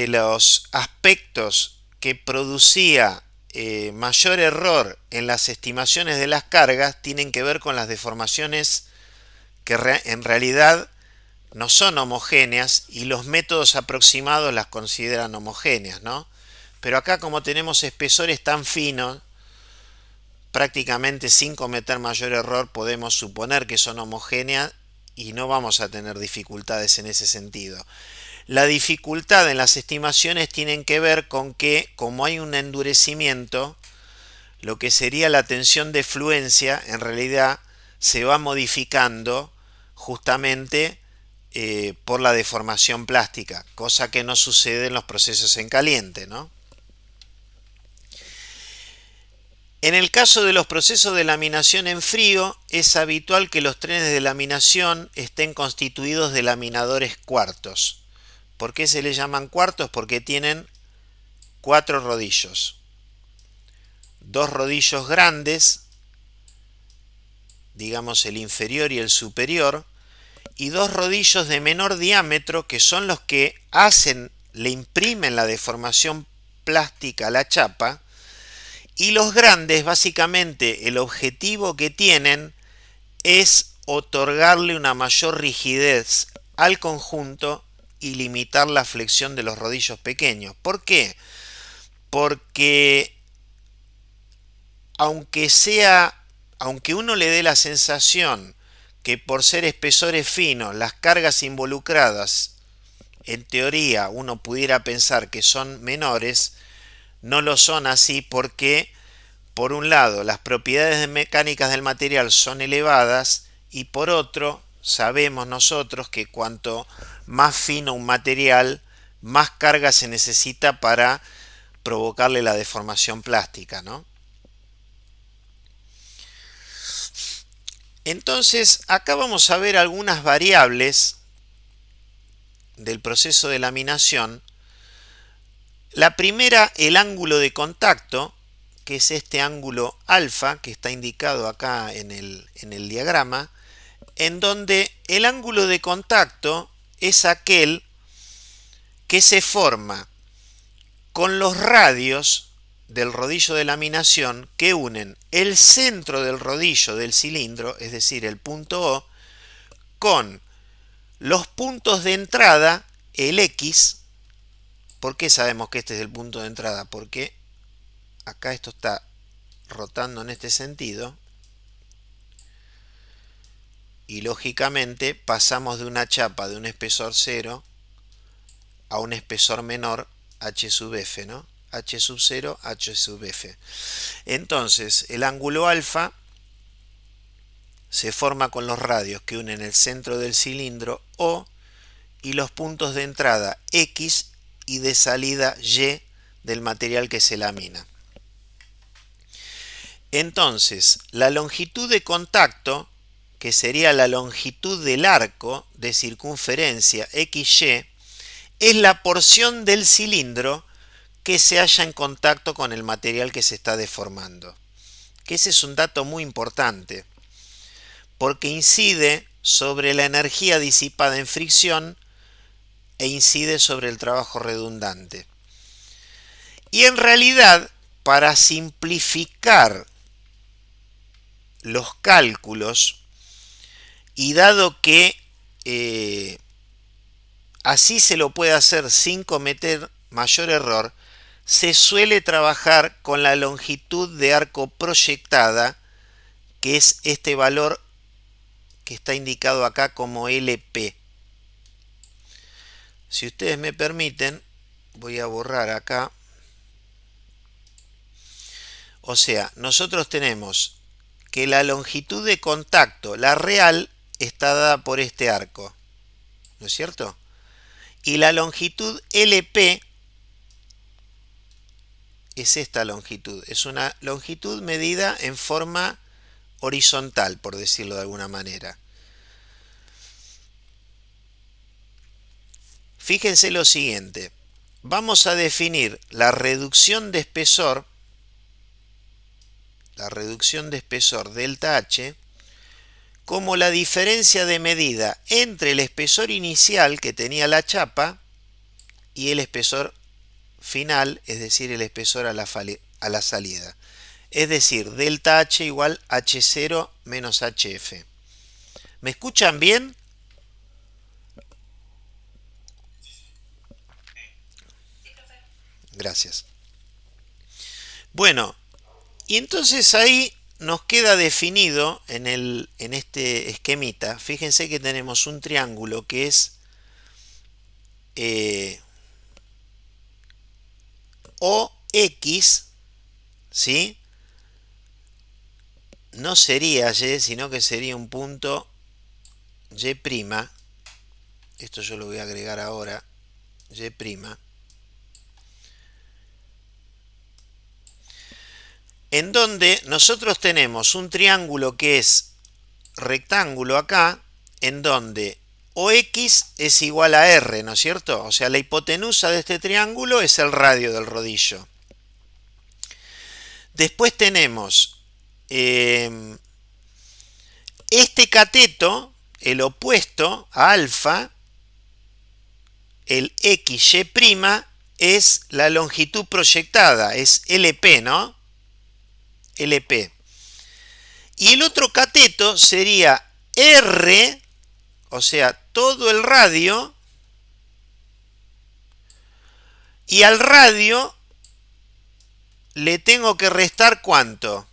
los aspectos que producía mayor error en las estimaciones de las cargas tienen que ver con las deformaciones que en realidad no son homogéneas y los métodos aproximados las consideran homogéneas, ¿no? Pero acá, como tenemos espesores tan finos, prácticamente sin cometer mayor error podemos suponer que son homogéneas y no vamos a tener dificultades en ese sentido. La dificultad en las estimaciones tienen que ver con que, como hay un endurecimiento, lo que sería la tensión de fluencia en realidad se va modificando justamente por la deformación plástica, cosa que no sucede en los procesos en caliente, ¿no? En el caso de los procesos de laminación en frío, es habitual que los trenes de laminación estén constituidos de laminadores cuartos. ¿Por qué se les llaman cuartos? Porque tienen 4 rodillos. 2 rodillos grandes, digamos el inferior y el superior, y 2 rodillos de menor diámetro que son los que le imprimen la deformación plástica a la chapa, y los grandes, básicamente, el objetivo que tienen es otorgarle una mayor rigidez al conjunto y limitar la flexión de los rodillos pequeños. ¿Por qué? Porque aunque uno le dé la sensación que por ser espesores finos, las cargas involucradas, en teoría uno pudiera pensar que son menores, no lo son así porque, por un lado, las propiedades mecánicas del material son elevadas y por otro, sabemos nosotros que cuanto más fino un material, más carga se necesita para provocarle la deformación plástica, ¿no? Entonces, acá vamos a ver algunas variables del proceso de laminación. La primera, el ángulo de contacto, que es este ángulo alfa, que está indicado acá en el diagrama, en donde el ángulo de contacto es aquel que se forma con los radios del rodillo de laminación que unen el centro del rodillo del cilindro, es decir, el punto O, con los puntos de entrada, el X. ¿Por qué sabemos que este es el punto de entrada? Porque acá esto está rotando en este sentido y lógicamente pasamos de una chapa de un espesor 0 a un espesor menor, H sub F, ¿no? H sub 0, H sub F. Entonces, el ángulo alfa se forma con los radios que unen el centro del cilindro O y los puntos de entrada X y de salida Y del material que se lamina. Entonces, la longitud de contacto, que sería la longitud del arco de circunferencia XY, es la porción del cilindro que se halla en contacto con el material que se está deformando. Que ese es un dato muy importante, porque incide sobre la energía disipada en fricción e incide sobre el trabajo redundante. Y en realidad, para simplificar los cálculos, y dado que así se lo puede hacer sin cometer mayor error, se suele trabajar con la longitud de arco proyectada, que es este valor que está indicado acá como LP. Si ustedes me permiten, voy a borrar acá. O sea, nosotros tenemos que la longitud de contacto, la real, está dada por este arco, ¿no es cierto? Y la longitud LP es esta longitud. Es una longitud medida en forma horizontal, por decirlo de alguna manera. Fíjense lo siguiente. Vamos a definir la reducción de espesor delta H como la diferencia de medida entre el espesor inicial que tenía la chapa y el espesor final, es decir, el espesor a la salida. Es decir, delta H igual H0 menos HF. ¿Me escuchan bien? Gracias. Bueno, y entonces ahí nos queda definido en este esquemita. Fíjense que tenemos un triángulo que es OX, ¿sí? No sería Y, sino que sería un punto Y'. Esto yo lo voy a agregar ahora. Y'. En donde nosotros tenemos un triángulo que es rectángulo acá, en donde OX es igual a R, ¿no es cierto? O sea, la hipotenusa de este triángulo es el radio del rodillo. Después tenemos este cateto, el opuesto a alfa, el XY', es la longitud proyectada, es LP, ¿no? LP. Y el otro cateto sería R, o sea, todo el radio, Y al radio le tengo que restar ¿cuánto?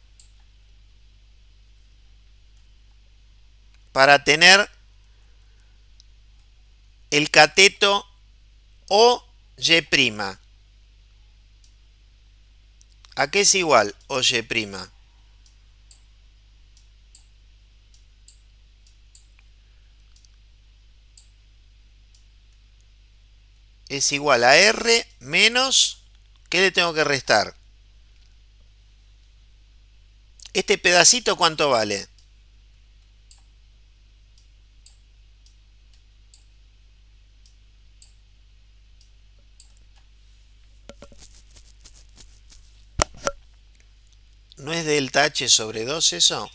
Para tener el cateto OY'. ¿A qué es igual OY'? Es igual a R menos, ¿qué le tengo que restar? ¿Este pedacito cuánto vale? ¿No es delta H sobre 2 eso?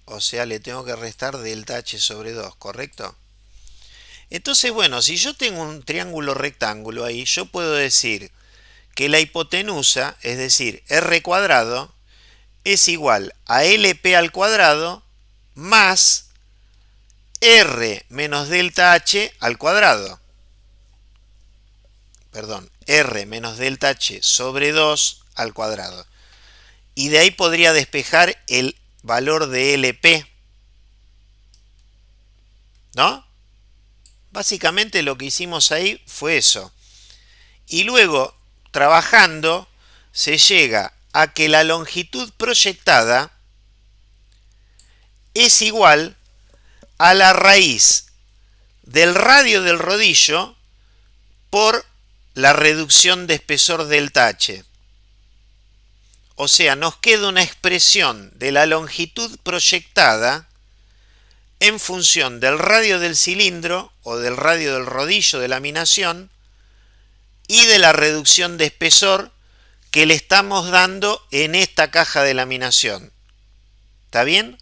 O sea, le tengo que restar delta H sobre 2, ¿correcto? Entonces, bueno, si yo tengo un triángulo rectángulo ahí, yo puedo decir que la hipotenusa, es decir, R cuadrado, es igual a LP al cuadrado más R menos delta H al cuadrado. Perdón, R menos delta H sobre 2 al cuadrado. Y de ahí podría despejar el valor de LP, ¿no? Básicamente lo que hicimos ahí fue eso. Y luego, trabajando, se llega a que la longitud proyectada es igual a la raíz del radio del rodillo por la reducción de espesor delta H. O sea, nos queda una expresión de la longitud proyectada en función del radio del cilindro o del radio del rodillo de laminación y de la reducción de espesor que le estamos dando en esta caja de laminación. ¿Está bien?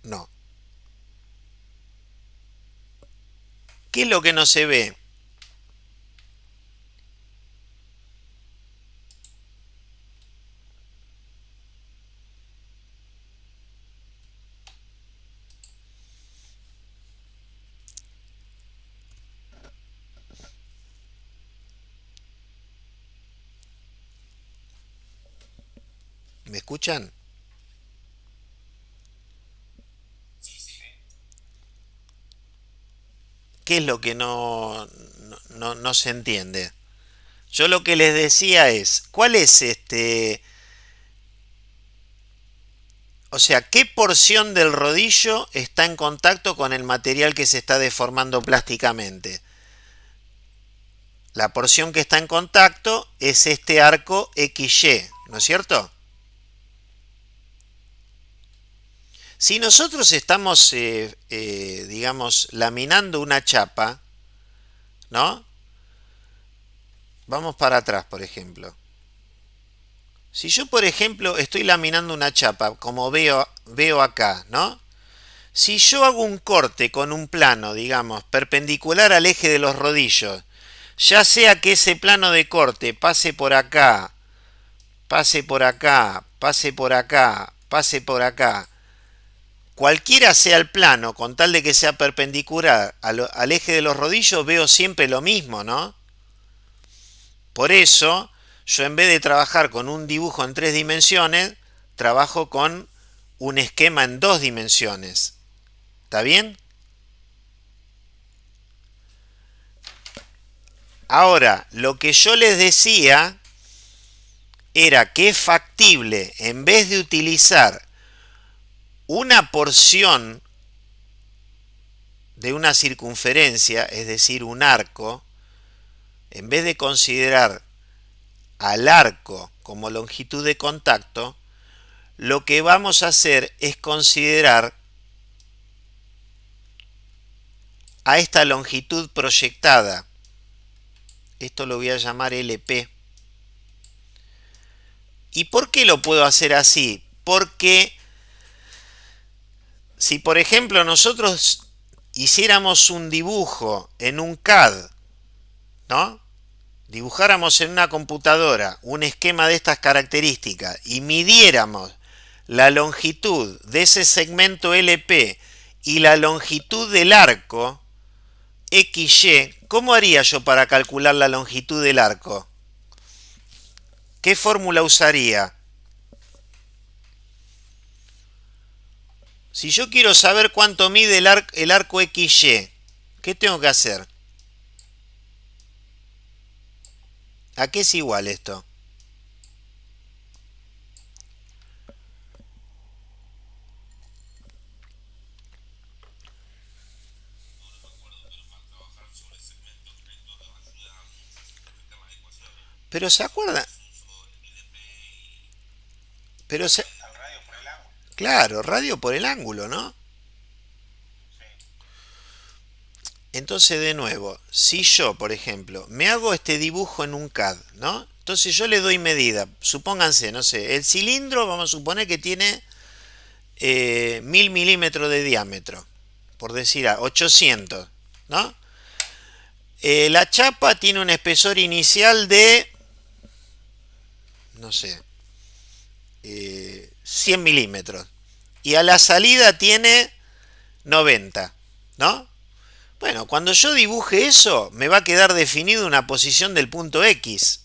No. ¿Qué es lo que no se ve? ¿Me escuchan? ¿Qué es lo que no se entiende? Yo lo que les decía es, ¿cuál es o sea, qué porción del rodillo está en contacto con el material que se está deformando plásticamente? La porción que está en contacto es este arco XY, ¿no es cierto? Si nosotros estamos, digamos, laminando una chapa, ¿no? Vamos para atrás, por ejemplo. Si yo, por ejemplo, estoy laminando una chapa, como veo acá, ¿no? Si yo hago un corte con un plano, digamos, perpendicular al eje de los rodillos, ya sea que ese plano de corte pase por acá, pase por acá, pase por acá, pase por acá, cualquiera sea el plano, con tal de que sea perpendicular al eje de los rodillos, veo siempre lo mismo, ¿no? Por eso, yo en vez de trabajar con un dibujo en 3 dimensiones, trabajo con un esquema en 2 dimensiones. ¿Está bien? Ahora, lo que yo les decía era que es factible, en vez de utilizar una porción de una circunferencia, es decir, un arco, en vez de considerar al arco como longitud de contacto, lo que vamos a hacer es considerar a esta longitud proyectada. Esto lo voy a llamar LP. ¿Y por qué lo puedo hacer así? Porque si por ejemplo nosotros hiciéramos un dibujo en un CAD, ¿no? Dibujáramos en una computadora un esquema de estas características y midiéramos la longitud de ese segmento LP y la longitud del arco XY, ¿cómo haría yo para calcular la longitud del arco? ¿Qué fórmula usaría? Si yo quiero saber cuánto mide el arco XY, ¿qué tengo que hacer? ¿A qué es igual esto? Pero se acuerdan, pero se, claro, radio por el ángulo, ¿no? Entonces, de nuevo, si yo, por ejemplo, me hago este dibujo en un CAD, ¿no? Entonces yo le doy medida. Supónganse, no sé, el cilindro, vamos a suponer que tiene 1000 milímetros de diámetro, por decir 800, ¿no? La chapa tiene un espesor inicial de, no sé, 100 milímetros. Y a la salida tiene 90, ¿no? Bueno, cuando yo dibuje eso, me va a quedar definido una posición del punto X,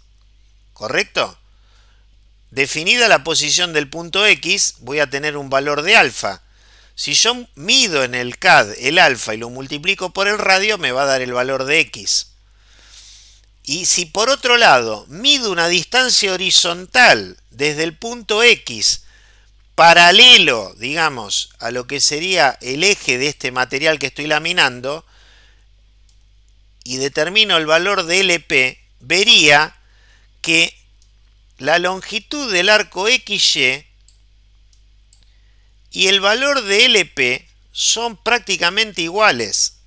¿correcto? Definida la posición del punto X, voy a tener un valor de alfa. Si yo mido en el CAD el alfa y lo multiplico por el radio, me va a dar el valor de X. Y si por otro lado mido una distancia horizontal desde el punto X paralelo, digamos, a lo que sería el eje de este material que estoy laminando, y determino el valor de LP, vería que la longitud del arco XY y el valor de LP son prácticamente iguales.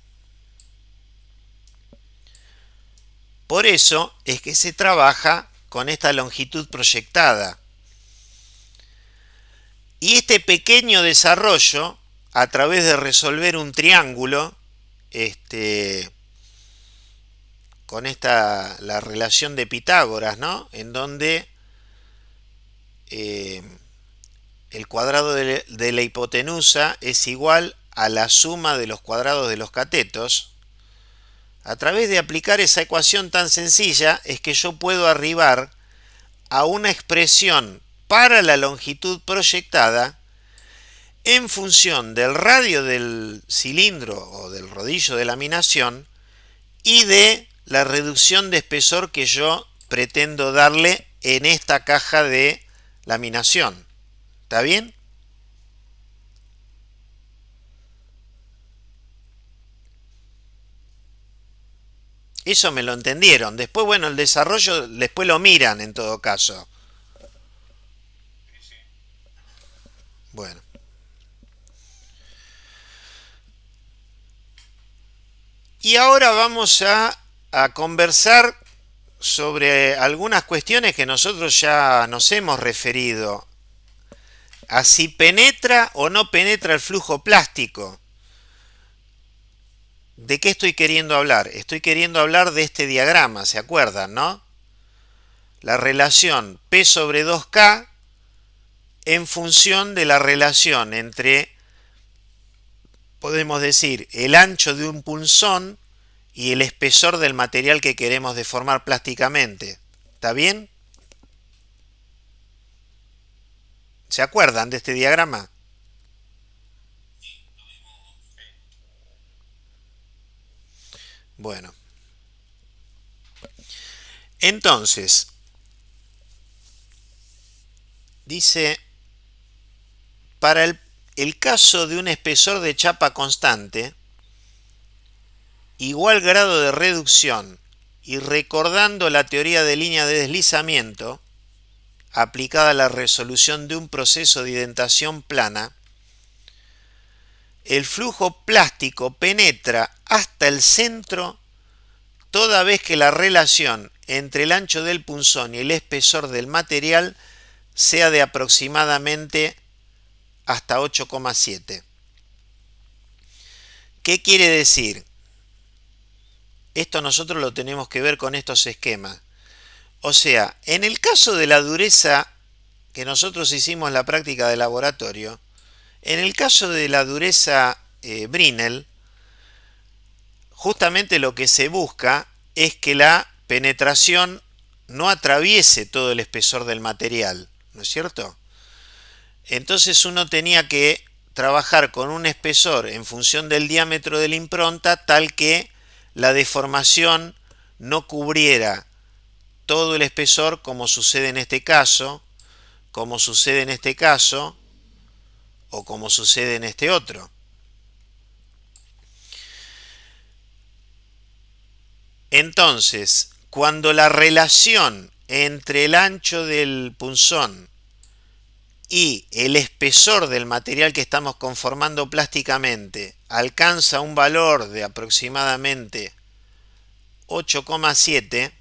Por eso es que se trabaja con esta longitud proyectada. Y este pequeño desarrollo, a través de resolver un triángulo, con la relación de Pitágoras, ¿no? En donde el cuadrado de la hipotenusa es igual a la suma de los cuadrados de los catetos. A través de aplicar esa ecuación tan sencilla es que yo puedo arribar a una expresión para la longitud proyectada en función del radio del cilindro o del rodillo de laminación y de la reducción de espesor que yo pretendo darle en esta caja de laminación. ¿Está bien? Eso me lo entendieron. Después, bueno, el desarrollo, después lo miran en todo caso. Bueno. Y ahora vamos a conversar sobre algunas cuestiones que nosotros ya nos hemos referido a si penetra o no penetra el flujo plástico. ¿De qué estoy queriendo hablar? Estoy queriendo hablar de este diagrama, ¿se acuerdan, no? La relación P sobre 2K en función de la relación entre, podemos decir, el ancho de un punzón y el espesor del material que queremos deformar plásticamente. ¿Está bien? ¿Se acuerdan de este diagrama? Bueno. Entonces, dice, para el caso de un espesor de chapa constante, igual grado de reducción y recordando la teoría de línea de deslizamiento, aplicada a la resolución de un proceso de indentación plana, el flujo plástico penetra hasta el centro toda vez que la relación entre el ancho del punzón y el espesor del material sea de aproximadamente hasta 8,7. ¿Qué quiere decir? Esto nosotros lo tenemos que ver con estos esquemas. O sea, en el caso de la dureza que nosotros hicimos la práctica de laboratorio, en el caso de la dureza Brinell, justamente lo que se busca es que la penetración no atraviese todo el espesor del material, ¿no es cierto? Entonces uno tenía que trabajar con un espesor en función del diámetro de la impronta tal que la deformación no cubriera todo el espesor como sucede en este caso, como sucede en este caso o como sucede en este otro. Entonces, cuando la relación entre el ancho del punzón y el espesor del material que estamos conformando plásticamente alcanza un valor de aproximadamente 8,7,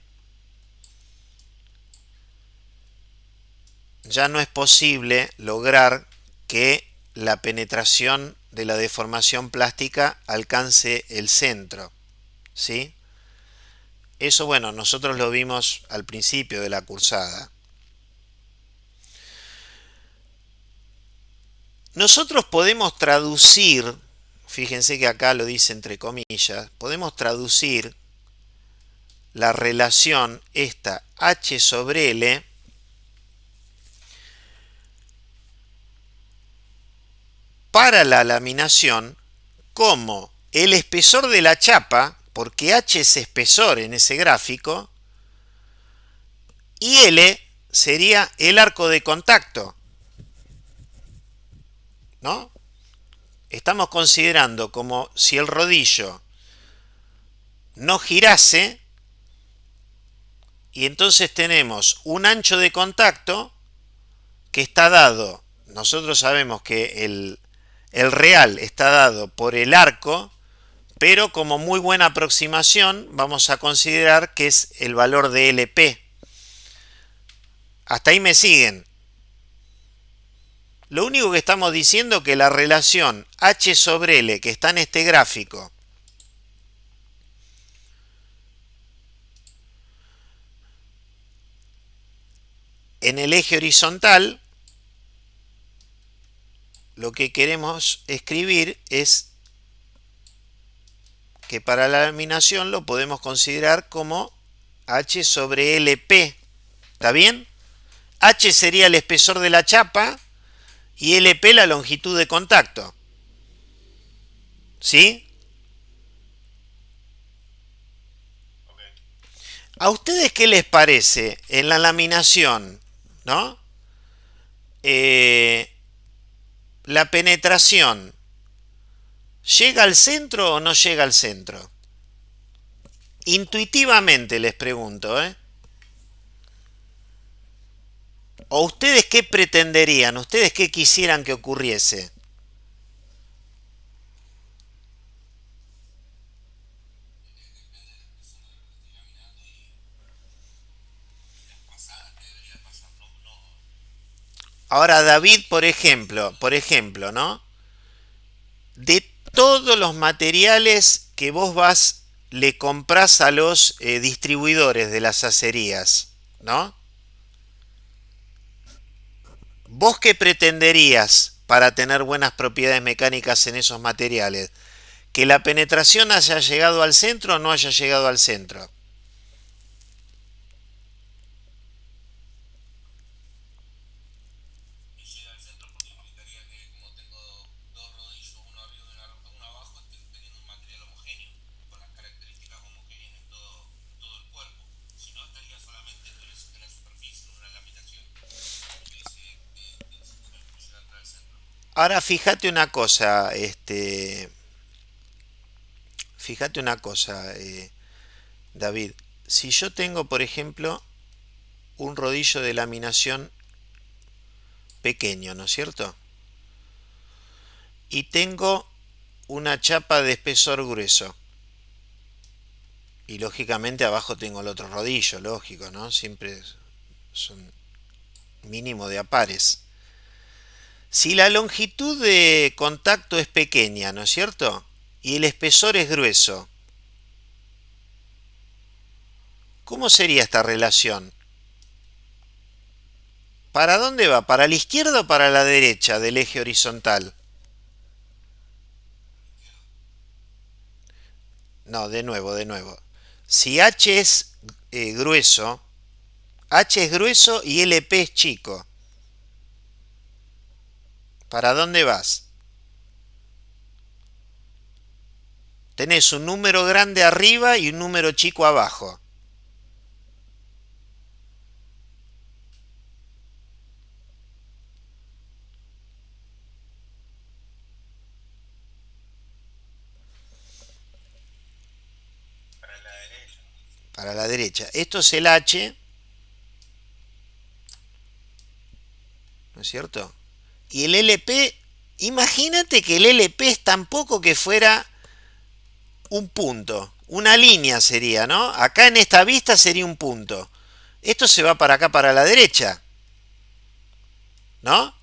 ya no es posible lograr que la penetración de la deformación plástica alcance el centro, ¿sí? Eso, bueno, nosotros lo vimos al principio de la cursada. Nosotros podemos traducir, fíjense que acá lo dice entre comillas, podemos traducir la relación esta H sobre L para la laminación como el espesor de la chapa, porque H es espesor en ese gráfico, y L sería el arco de contacto, ¿no? Estamos considerando como si el rodillo no girase y entonces tenemos un ancho de contacto que está dado, nosotros sabemos que el real está dado por el arco, pero como muy buena aproximación vamos a considerar que es el valor de LP. Hasta ahí me siguen. Lo único que estamos diciendo es que la relación H sobre L que está en este gráfico en el eje horizontal, lo que queremos escribir es que para la laminación lo podemos considerar como H sobre LP. ¿Está bien? H sería el espesor de la chapa y LP la longitud de contacto. ¿Sí? ¿A ustedes qué les parece en la laminación? ¿No? La penetración, ¿llega al centro o no llega al centro? Intuitivamente les pregunto, ¿eh? ¿O ustedes qué pretenderían? ¿Ustedes qué quisieran que ocurriese? Ahora David, por ejemplo, ¿no? De todos los materiales que vos le comprás a los distribuidores de las acerías, ¿no? ¿Vos qué pretenderías para tener buenas propiedades mecánicas en esos materiales? ¿Que la penetración haya llegado al centro o no haya llegado al centro? Ahora fíjate una cosa, David. Si yo tengo, por ejemplo, un rodillo de laminación pequeño, ¿no es cierto? Y tengo una chapa de espesor grueso. Y lógicamente abajo tengo el otro rodillo, lógico, ¿no? Siempre son mínimo de a pares. Si la longitud de contacto es pequeña, ¿no es cierto? Y el espesor es grueso, ¿cómo sería esta relación? ¿Para dónde va? ¿Para la izquierda o para la derecha del eje horizontal? No, de nuevo, de nuevo. Si H es grueso, H es grueso y LP es chico. ¿Para dónde vas? Tenés un número grande arriba y un número chico abajo. Para la derecha. Esto es el H, ¿no es cierto? Y el LP, imagínate que el LP es tan poco que fuera un punto. Una línea sería, ¿no? Acá en esta vista sería un punto. Esto se va para acá, para la derecha, ¿no?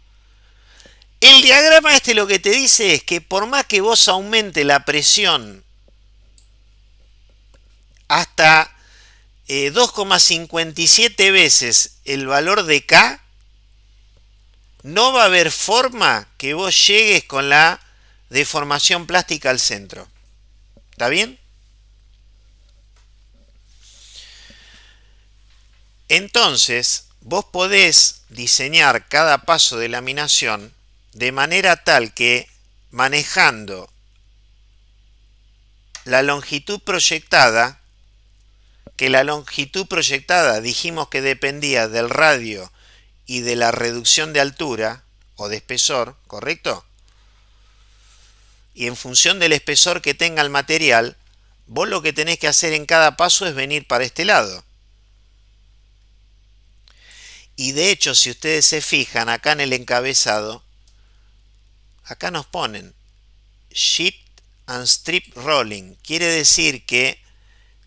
El diagrama este lo que te dice es que por más que vos aumente la presión hasta 2,57 veces el valor de K, no va a haber forma que vos llegues con la deformación plástica al centro. ¿Está bien? Entonces, vos podés diseñar cada paso de laminación de manera tal que manejando la longitud proyectada, que la longitud proyectada dijimos que dependía del radio y de la reducción de altura o de espesor, ¿correcto? Y en función del espesor que tenga el material, vos lo que tenés que hacer en cada paso es venir para este lado. Y de hecho, si ustedes se fijan acá en el encabezado, acá nos ponen sheet and strip rolling. Quiere decir que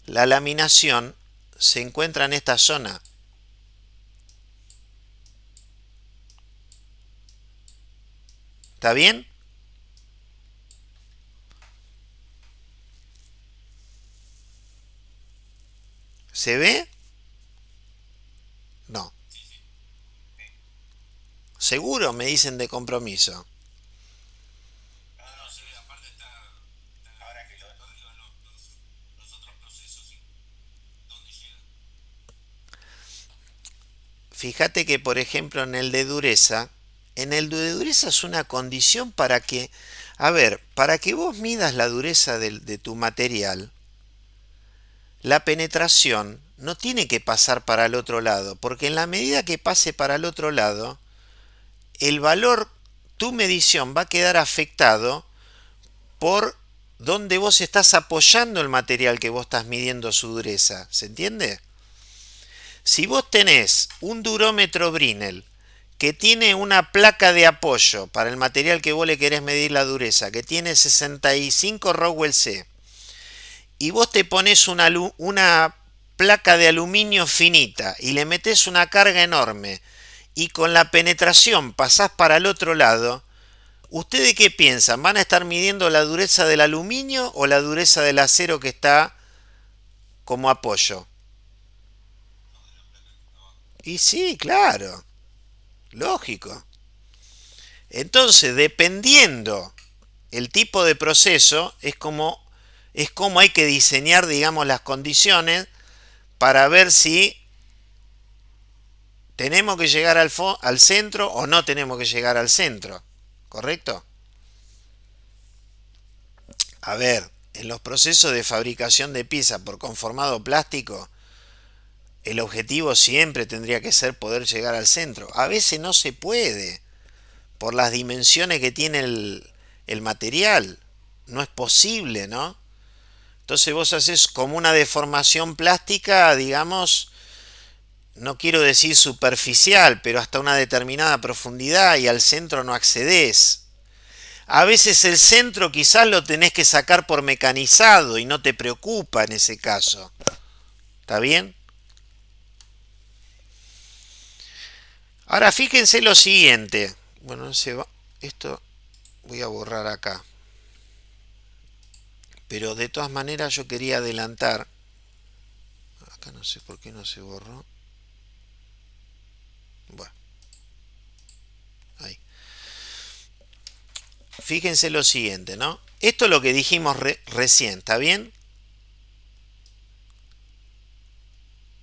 la laminación se encuentra en esta zona. ¿Está bien? ¿Se ve? No. ¿Seguro? Me dicen de compromiso. Fíjate que, por ejemplo, en el de dureza es una condición para que, a ver, para que vos midas la dureza de tu material, la penetración no tiene que pasar para el otro lado, porque en la medida que pase para el otro lado, el valor, tu medición va a quedar afectado por donde vos estás apoyando el material que vos estás midiendo su dureza. ¿Se entiende? Si vos tenés un durómetro Brinell que tiene una placa de apoyo para el material que vos le querés medir la dureza, que tiene 65 Rockwell C, y vos te pones una placa de aluminio finita y le metés una carga enorme y con la penetración pasás para el otro lado, ¿ustedes qué piensan? ¿Van a estar midiendo la dureza del aluminio o la dureza del acero que está como apoyo? Y sí, claro, lógico. Entonces, dependiendo el tipo de proceso, es como hay que diseñar, digamos, las condiciones para ver si tenemos que llegar al centro o no tenemos que llegar al centro. ¿Correcto? A ver, en los procesos de fabricación de piezas por conformado plástico, el objetivo siempre tendría que ser poder llegar al centro. A veces no se puede, por las dimensiones que tiene el material. No es posible, ¿no? Entonces vos haces como una deformación plástica, digamos, no quiero decir superficial, pero hasta una determinada profundidad y al centro no accedes. A veces el centro quizás lo tenés que sacar por mecanizado y no te preocupa en ese caso. ¿Está bien? Ahora fíjense lo siguiente. Bueno, esto voy a borrar acá. Pero de todas maneras yo quería adelantar. Acá no sé por qué no se borró. Bueno. fíjense lo siguiente, ¿no? Esto es lo que dijimos recién, ¿está bien?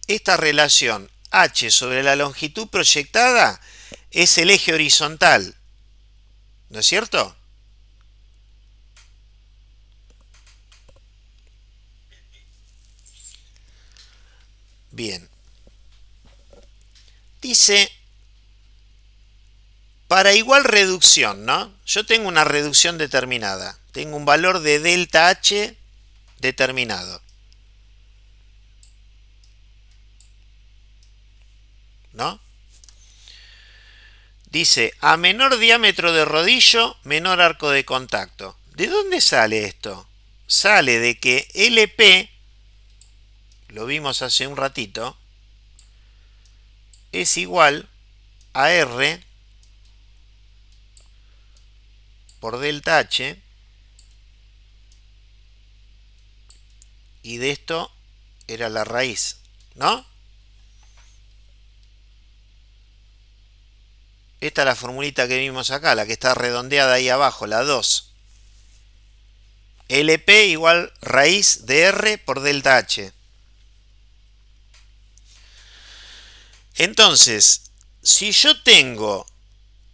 Esta relación h sobre la longitud proyectada es el eje horizontal, ¿no es cierto? Bien. Dice, para igual reducción, ¿no? Yo tengo una reducción determinada. Tengo un valor de delta H determinado, ¿no? Dice, a menor diámetro de rodillo, menor arco de contacto. ¿De dónde sale esto? Sale de que LP, lo vimos hace un ratito, es igual a R por delta H, y de esto era la raíz, ¿no? Esta es la formulita que vimos acá, la que está redondeada ahí abajo, la 2. LP igual raíz de R por delta H. Entonces, si yo tengo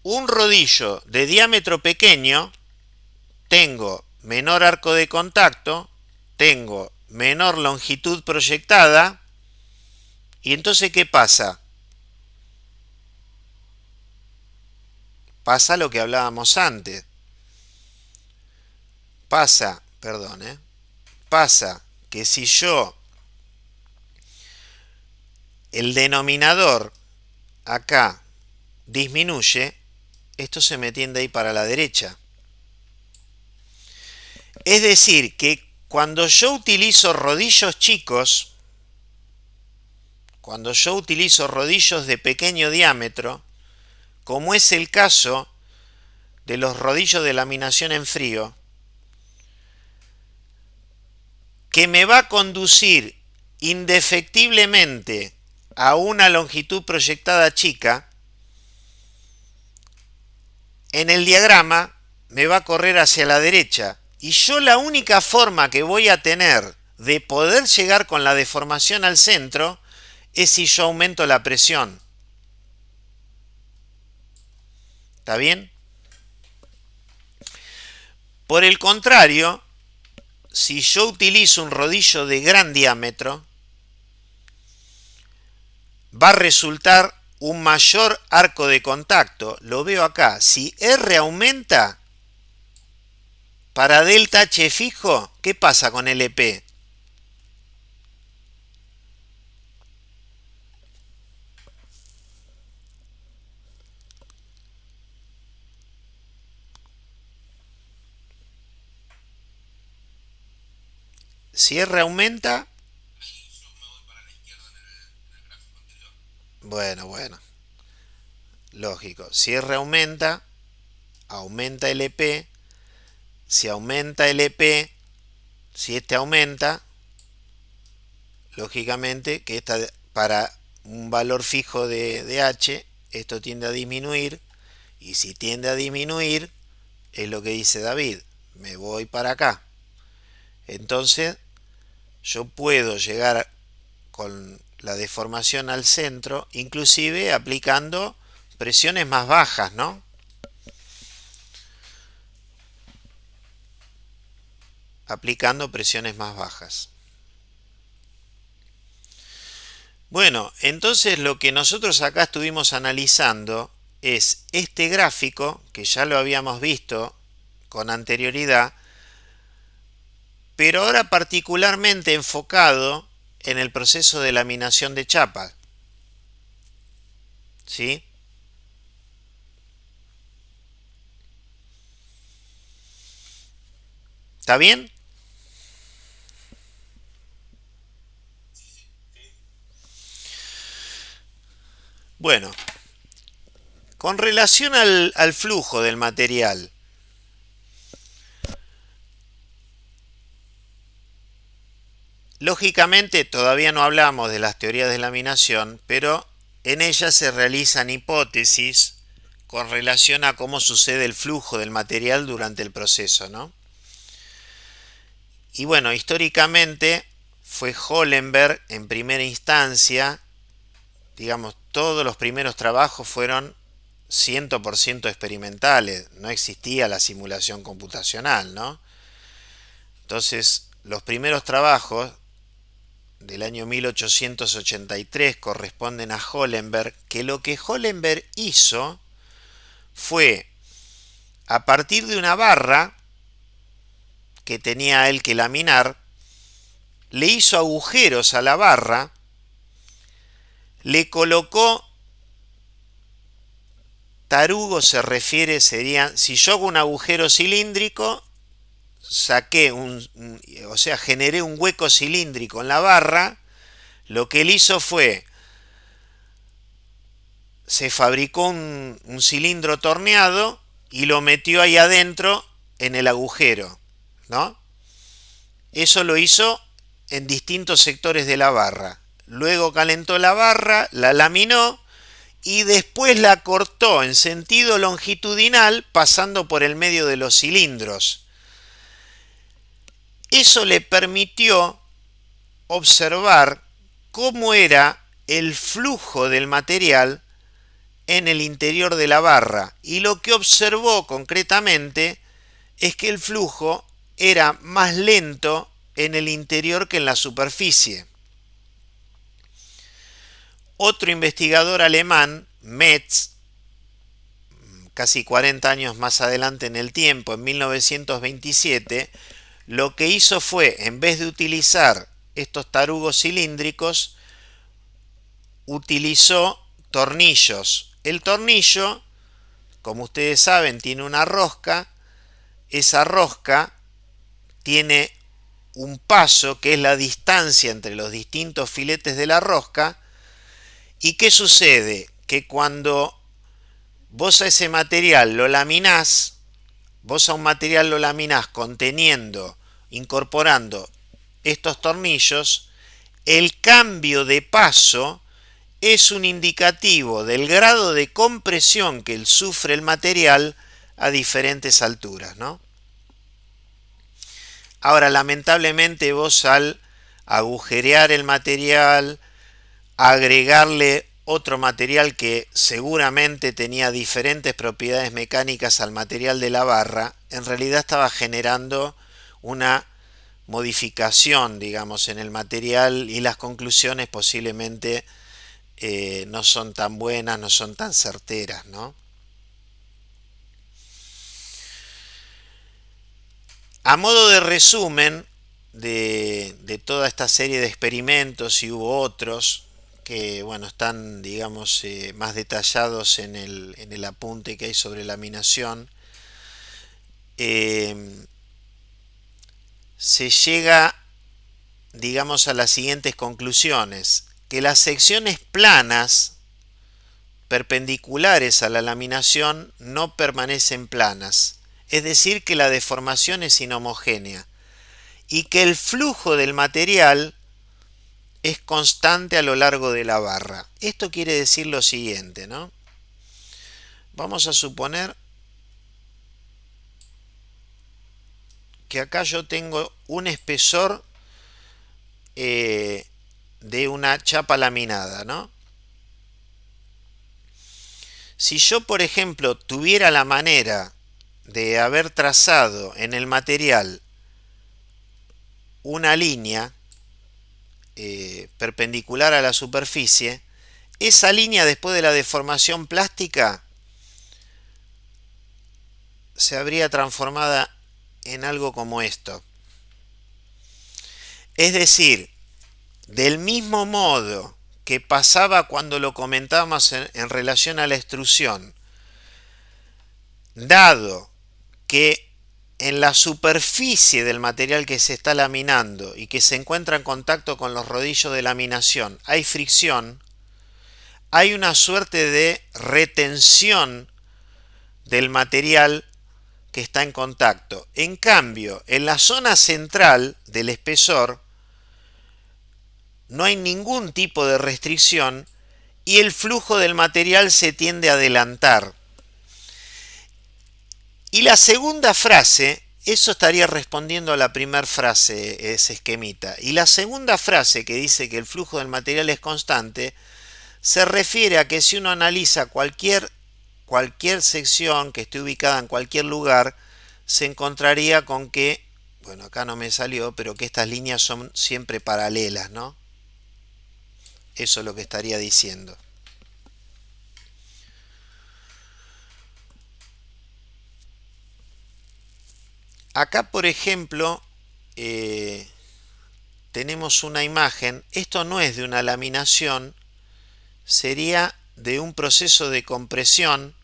un rodillo de diámetro pequeño, tengo menor arco de contacto, tengo menor longitud proyectada, y entonces ¿qué pasa? Pasa lo que hablábamos antes. Pasa que si yo el denominador acá disminuye, esto se me tiende a ir para la derecha. Es decir, que cuando yo utilizo rodillos chicos, cuando yo utilizo rodillos de pequeño diámetro, como es el caso de los rodillos de laminación en frío, que me va a conducir indefectiblemente a una longitud proyectada chica, en el diagrama me va a correr hacia la derecha. Y yo la única forma que voy a tener de poder llegar con la deformación al centro es si yo aumento la presión. ¿Está bien? Por el contrario, si yo utilizo un rodillo de gran diámetro, va a resultar un mayor arco de contacto. Lo veo acá. Si R aumenta, para delta H fijo, ¿qué pasa con LP? Si R aumenta, bueno, lógico. Si R aumenta, aumenta LP. Si aumenta LP, si este aumenta, lógicamente que para un valor fijo de H, esto tiende a disminuir. Y si tiende a disminuir, es lo que dice David, me voy para acá. Entonces, yo puedo llegar con la deformación al centro, inclusive aplicando presiones más bajas, ¿no? Aplicando presiones más bajas. Bueno, entonces lo que nosotros acá estuvimos analizando es este gráfico, que ya lo habíamos visto con anterioridad, pero ahora particularmente enfocado en el proceso de laminación de chapa. ¿Sí? ¿Está bien? Bueno, con relación al flujo del material, lógicamente todavía no hablamos de las teorías de laminación, pero en ellas se realizan hipótesis con relación a cómo sucede el flujo del material durante el proceso, ¿no? Y bueno, históricamente fue Hollenberg en primera instancia, digamos, todos los primeros trabajos fueron 100% experimentales, no existía la simulación computacional, ¿no? Entonces, los primeros trabajos del año 1883 corresponden a Hollenberg, que lo que Hollenberg hizo fue, a partir de una barra que tenía él que laminar, le hizo agujeros a la barra, le colocó tarugos, serían, si yo hago un agujero cilíndrico, generé un hueco cilíndrico en la barra. Lo que él hizo fue, se fabricó un cilindro torneado y lo metió ahí adentro en el agujero, ¿no? Eso lo hizo en distintos sectores de la barra. Luego calentó la barra, la laminó y después la cortó en sentido longitudinal pasando por el medio de los cilindros. Eso le permitió observar cómo era el flujo del material en el interior de la barra, y lo que observó concretamente es que el flujo era más lento en el interior que en la superficie. Otro investigador alemán, Metz, casi 40 años más adelante en el tiempo, en 1927, lo que hizo fue, en vez de utilizar estos tarugos cilíndricos, utilizó tornillos. El tornillo, como ustedes saben, tiene una rosca. Esa rosca tiene un paso que es la distancia entre los distintos filetes de la rosca. ¿Y qué sucede? Que cuando vos a ese material lo laminás, incorporando estos tornillos, el cambio de paso es un indicativo del grado de compresión que sufre el material a diferentes alturas, ¿no? Ahora, lamentablemente vos al agujerear el material, agregarle otro material que seguramente tenía diferentes propiedades mecánicas al material de la barra, en realidad estaba generando una modificación, digamos, en el material, y las conclusiones posiblemente no son tan buenas, no son tan certeras, ¿no? A modo de resumen de toda esta serie de experimentos, y hubo otros que, bueno, están, digamos, más detallados en el apunte que hay sobre laminación, se llega, digamos, a las siguientes conclusiones: que las secciones planas perpendiculares a la laminación no permanecen planas, es decir, que la deformación es inhomogénea, y que el flujo del material es constante a lo largo de la barra. Esto quiere decir lo siguiente, ¿no? Vamos a suponer que acá yo tengo un espesor de una chapa laminada, ¿no? Si yo, por ejemplo, tuviera la manera de haber trazado en el material una línea perpendicular a la superficie, esa línea, después de la deformación plástica, se habría transformado en algo como esto. Es decir, del mismo modo que pasaba cuando lo comentábamos en relación a la extrusión, dado que en la superficie del material que se está laminando y que se encuentra en contacto con los rodillos de laminación hay fricción, hay una suerte de retención del material que está en contacto. En cambio, en la zona central del espesor no hay ningún tipo de restricción y el flujo del material se tiende a adelantar. Y la segunda frase, eso estaría respondiendo a la primera frase, ese esquemita. Y la segunda frase que dice que el flujo del material es constante, se refiere a que si uno analiza cualquier sección que esté ubicada en cualquier lugar, se encontraría con que, bueno, acá no me salió, pero que estas líneas son siempre paralelas, ¿no? Eso es lo que estaría diciendo. Acá, por ejemplo, tenemos una imagen. Esto no es de una laminación, sería de un proceso de compresión.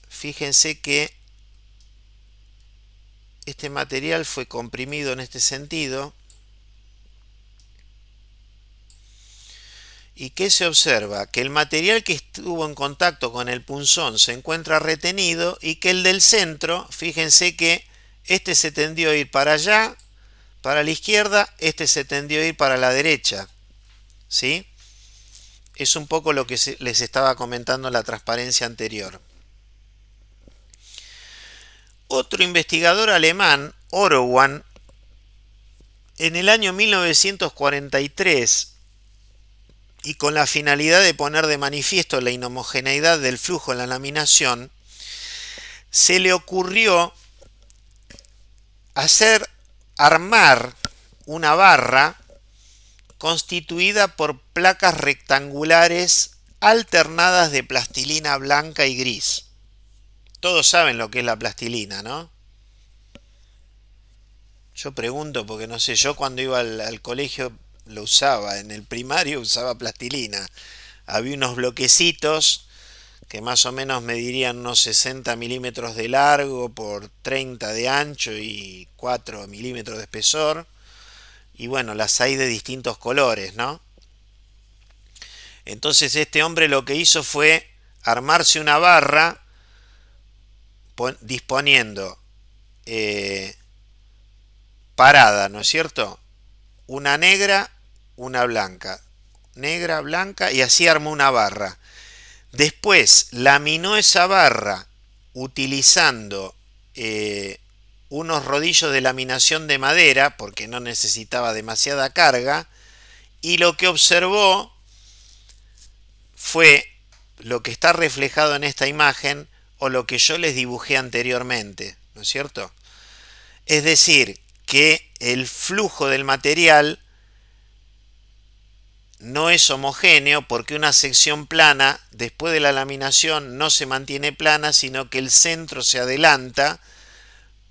Fíjense que este material fue comprimido en este sentido. ¿Y qué se observa? Que el material que estuvo en contacto con el punzón se encuentra retenido y que el del centro, fíjense que este se tendió a ir para allá, para la izquierda, este se tendió a ir para la derecha. ¿Sí? Es un poco lo que les estaba comentando en la transparencia anterior. Otro investigador alemán, Orowan, en el año 1943, y con la finalidad de poner de manifiesto la inhomogeneidad del flujo en la laminación, se le ocurrió armar una barra constituida por placas rectangulares alternadas de plastilina blanca y gris. Todos saben lo que es la plastilina, ¿no? Yo pregunto porque no sé, yo cuando iba al colegio lo usaba, en el primario usaba plastilina. Había unos bloquecitos que más o menos medirían unos 60 milímetros de largo por 30 de ancho y 4 milímetros de espesor. Y bueno, las hay de distintos colores, ¿no? Entonces este hombre lo que hizo fue armarse una barra disponiendo parada, ¿no es cierto? Una negra, una blanca. Negra, blanca y así armó una barra. Después laminó esa barra utilizando unos rodillos de laminación de madera porque no necesitaba demasiada carga y lo que observó fue lo que está reflejado en esta imagen o lo que yo les dibujé anteriormente, ¿no es cierto? Es decir, que el flujo del material no es homogéneo porque una sección plana después de la laminación no se mantiene plana, sino que el centro se adelanta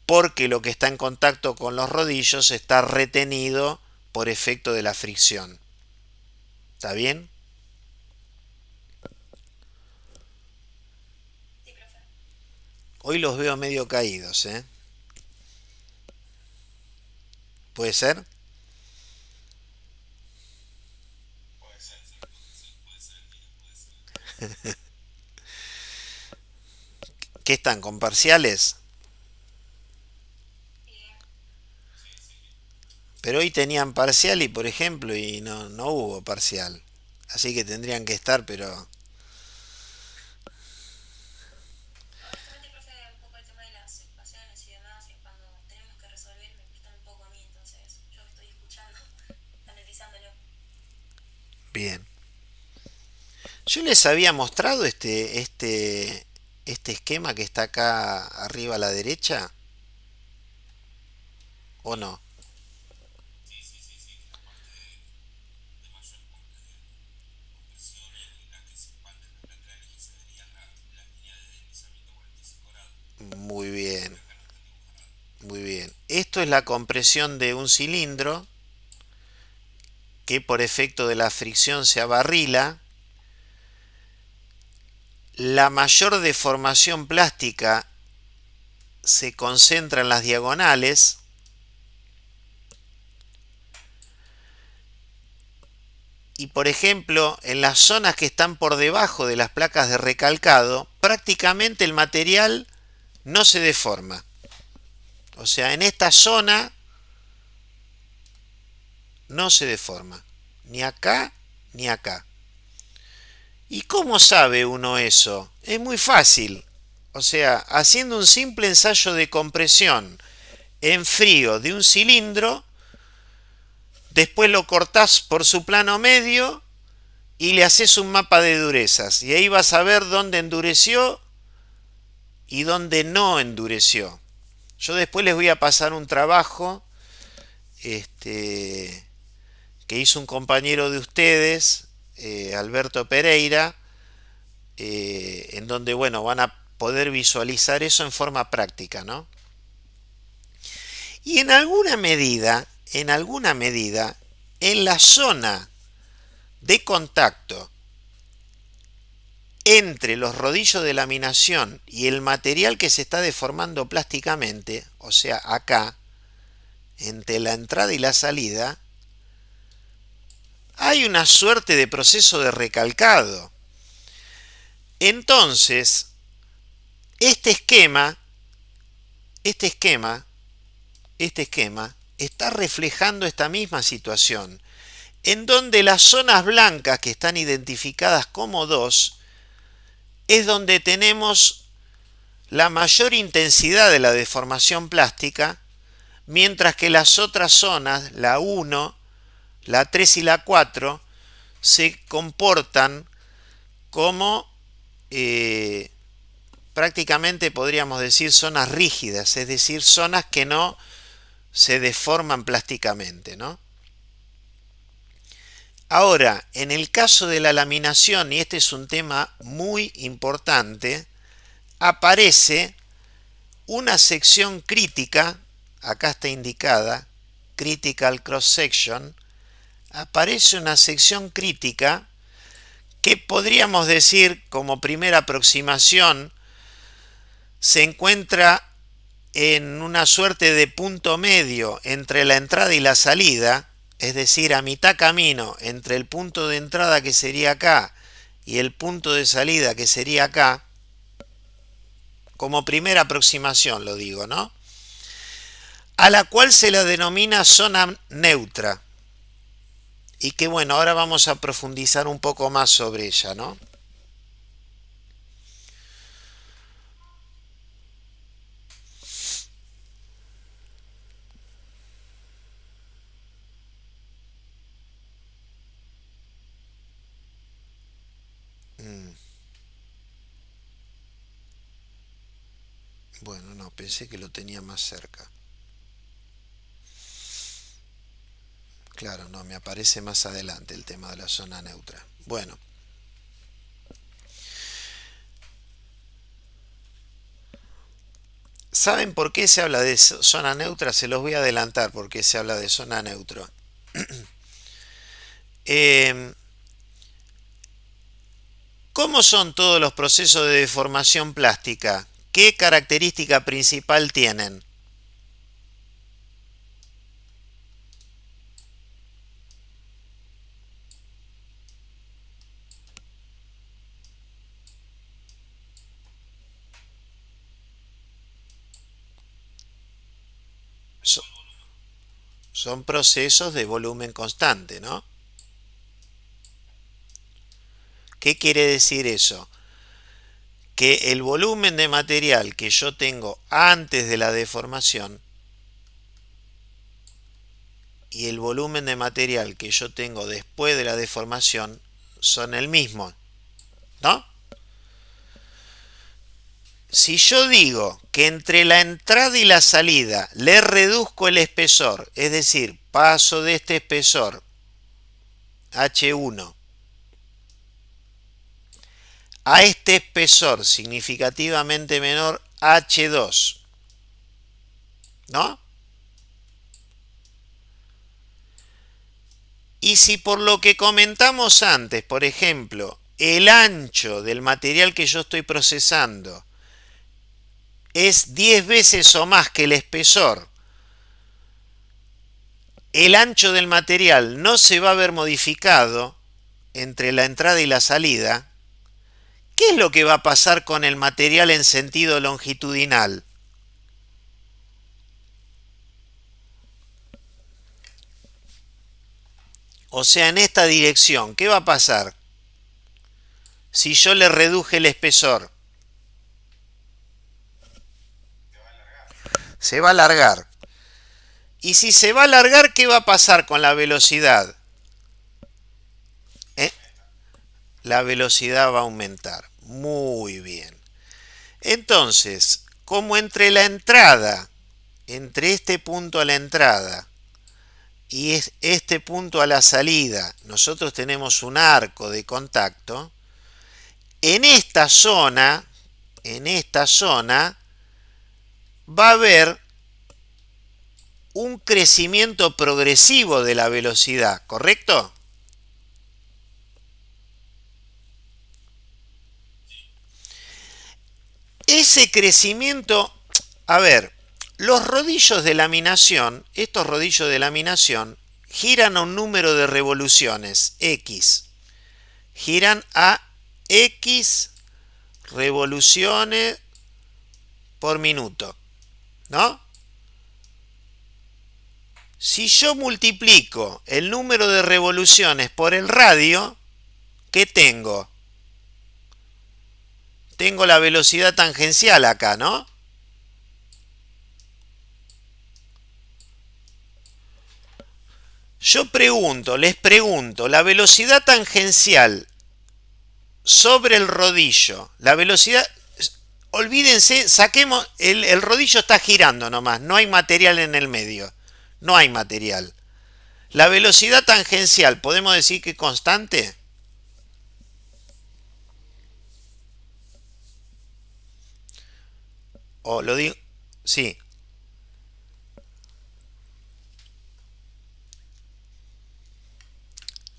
porque lo que está en contacto con los rodillos está retenido por efecto de la fricción. ¿Está bien? Hoy los veo medio caídos, ¿eh? ¿Puede ser? ¿Qué están con parciales? Pero hoy tenían parcial y por ejemplo y no hubo parcial. Así que tendrían que estar, pero... Bien. Yo les había mostrado este esquema que está acá arriba a la derecha, ¿o no? Muy bien, muy bien. Esto es la compresión de un cilindro que por efecto de la fricción se abarrila. La mayor deformación plástica se concentra en las diagonales. Y por ejemplo, en las zonas que están por debajo de las placas de recalcado, prácticamente el material no se deforma. O sea, en esta zona no se deforma. Ni acá ni acá. ¿Y cómo sabe uno eso? Es muy fácil. O sea, haciendo un simple ensayo de compresión en frío de un cilindro, después lo cortás por su plano medio y le haces un mapa de durezas. Y ahí vas a ver dónde endureció y dónde no endureció. Yo después les voy a pasar un trabajo que hizo un compañero de ustedes, Alberto Pereira, en donde, bueno, van a poder visualizar eso en forma práctica, ¿no? Y en la zona de contacto entre los rodillos de laminación y el material que se está deformando plásticamente, o sea, acá, entre la entrada y la salida, hay una suerte de proceso de recalcado. Entonces, este esquema, este esquema, este esquema está reflejando esta misma situación, en donde las zonas blancas que están identificadas como 2 es donde tenemos la mayor intensidad de la deformación plástica, mientras que las otras zonas, la 1, la 3 y la 4, se comportan como prácticamente podríamos decir zonas rígidas, es decir, zonas que no se deforman plásticamente, ¿no? Ahora, en el caso de la laminación, y este es un tema muy importante, aparece una sección crítica, acá está indicada, critical cross section, aparece una sección crítica que podríamos decir como primera aproximación se encuentra en una suerte de punto medio entre la entrada y la salida, es decir, a mitad camino entre el punto de entrada que sería acá y el punto de salida que sería acá, como primera aproximación lo digo, ¿no? A la cual se la denomina zona neutra. Y que bueno, ahora vamos a profundizar un poco más sobre ella, ¿no? Bueno, no, pensé que lo tenía más cerca. Claro, no, me aparece más adelante el tema de la zona neutra. Bueno, ¿saben por qué se habla de zona neutra? Se los voy a adelantar por qué se habla de zona neutra. Eh, ¿Cómo son todos los procesos de deformación plástica? ¿Qué característica principal tienen? So- Son procesos de volumen constante, ¿no? ¿Qué quiere decir eso? Que el volumen de material que yo tengo antes de la deformación y el volumen de material que yo tengo después de la deformación son el mismo, ¿no? Si yo digo que entre la entrada y la salida le reduzco el espesor, es decir, paso de este espesor H1 a este espesor significativamente menor H2, ¿no? Y si por lo que comentamos antes, por ejemplo, el ancho del material que yo estoy procesando es 10 veces o más que el espesor, el ancho del material no se va a ver modificado entre la entrada y la salida. ¿Qué es lo que va a pasar con el material en sentido longitudinal? O sea, en esta dirección, ¿qué va a pasar? si yo le reduje el espesor? Se va a alargar. Y si se va a alargar, ¿qué va a pasar con la velocidad? ¿Eh? La velocidad va a aumentar. Muy bien. Entonces, como entre la entrada, entre este punto a la entrada y este punto a la salida, nosotros tenemos un arco de contacto, en esta zona va a haber un crecimiento progresivo de la velocidad, ¿correcto? Ese crecimiento, a ver, los rodillos de laminación, estos rodillos de laminación, giran a un número de revoluciones, X. Giran a X revoluciones por minuto, ¿no? Si yo multiplico el número de revoluciones por el radio, ¿qué tengo? Tengo la velocidad tangencial acá, ¿no? Yo les pregunto, la velocidad tangencial sobre el rodillo, la velocidad, olvídense, saquemos, el rodillo está girando nomás, no hay material en el medio, no hay material. La velocidad tangencial, ¿podemos decir que es constante? O lo digo, sí.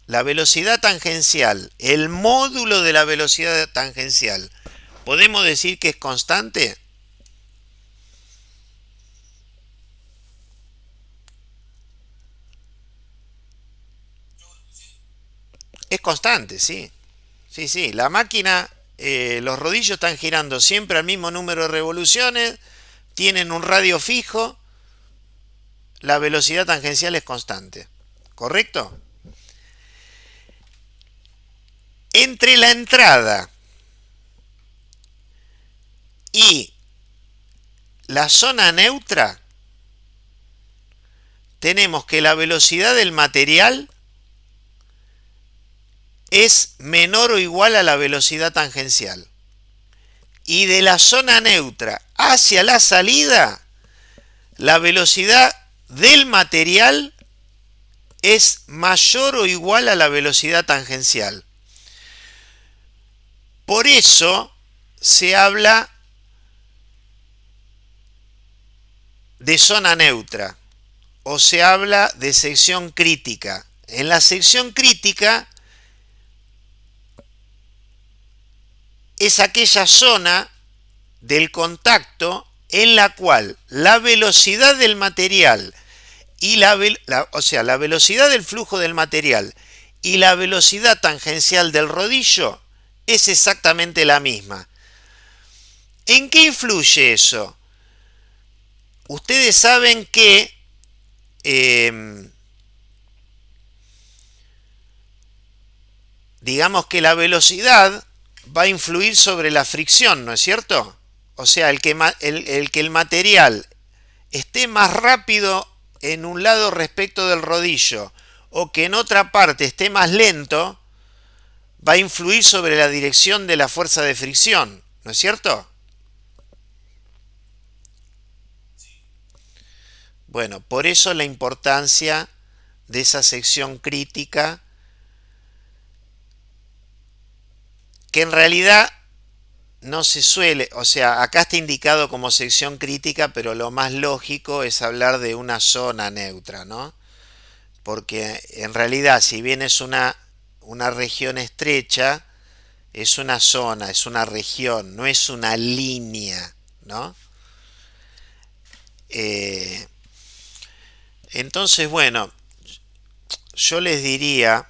La velocidad tangencial, el módulo de la velocidad tangencial, ¿podemos decir que es constante? Es constante, sí. Sí, sí. La máquina, los rodillos están girando siempre al mismo número de revoluciones, tienen un radio fijo, la velocidad tangencial es constante. ¿Correcto? Entre la entrada y la zona neutra, tenemos que la velocidad del material es menor o igual a la velocidad tangencial. Y de la zona neutra hacia la salida, la velocidad del material es mayor o igual a la velocidad tangencial. Por eso se habla de zona neutra o se habla de sección crítica. En la sección crítica es aquella zona del contacto en la cual la velocidad del material y o sea, la velocidad del flujo del material y la velocidad tangencial del rodillo es exactamente la misma. ¿En qué influye eso? Ustedes saben que digamos que la velocidad va a influir sobre la fricción, ¿no es cierto? O sea, el que el material esté más rápido en un lado respecto del rodillo o que en otra parte esté más lento, va a influir sobre la dirección de la fuerza de fricción, ¿no es cierto? Bueno, por eso la importancia de esa sección crítica, que en realidad no se suele, o sea, acá está indicado como sección crítica, pero lo más lógico es hablar de una zona neutra, ¿no? Porque en realidad, si bien es una región estrecha, es una zona, es una región, no es una línea, ¿no? Eh, entonces, bueno, yo les diría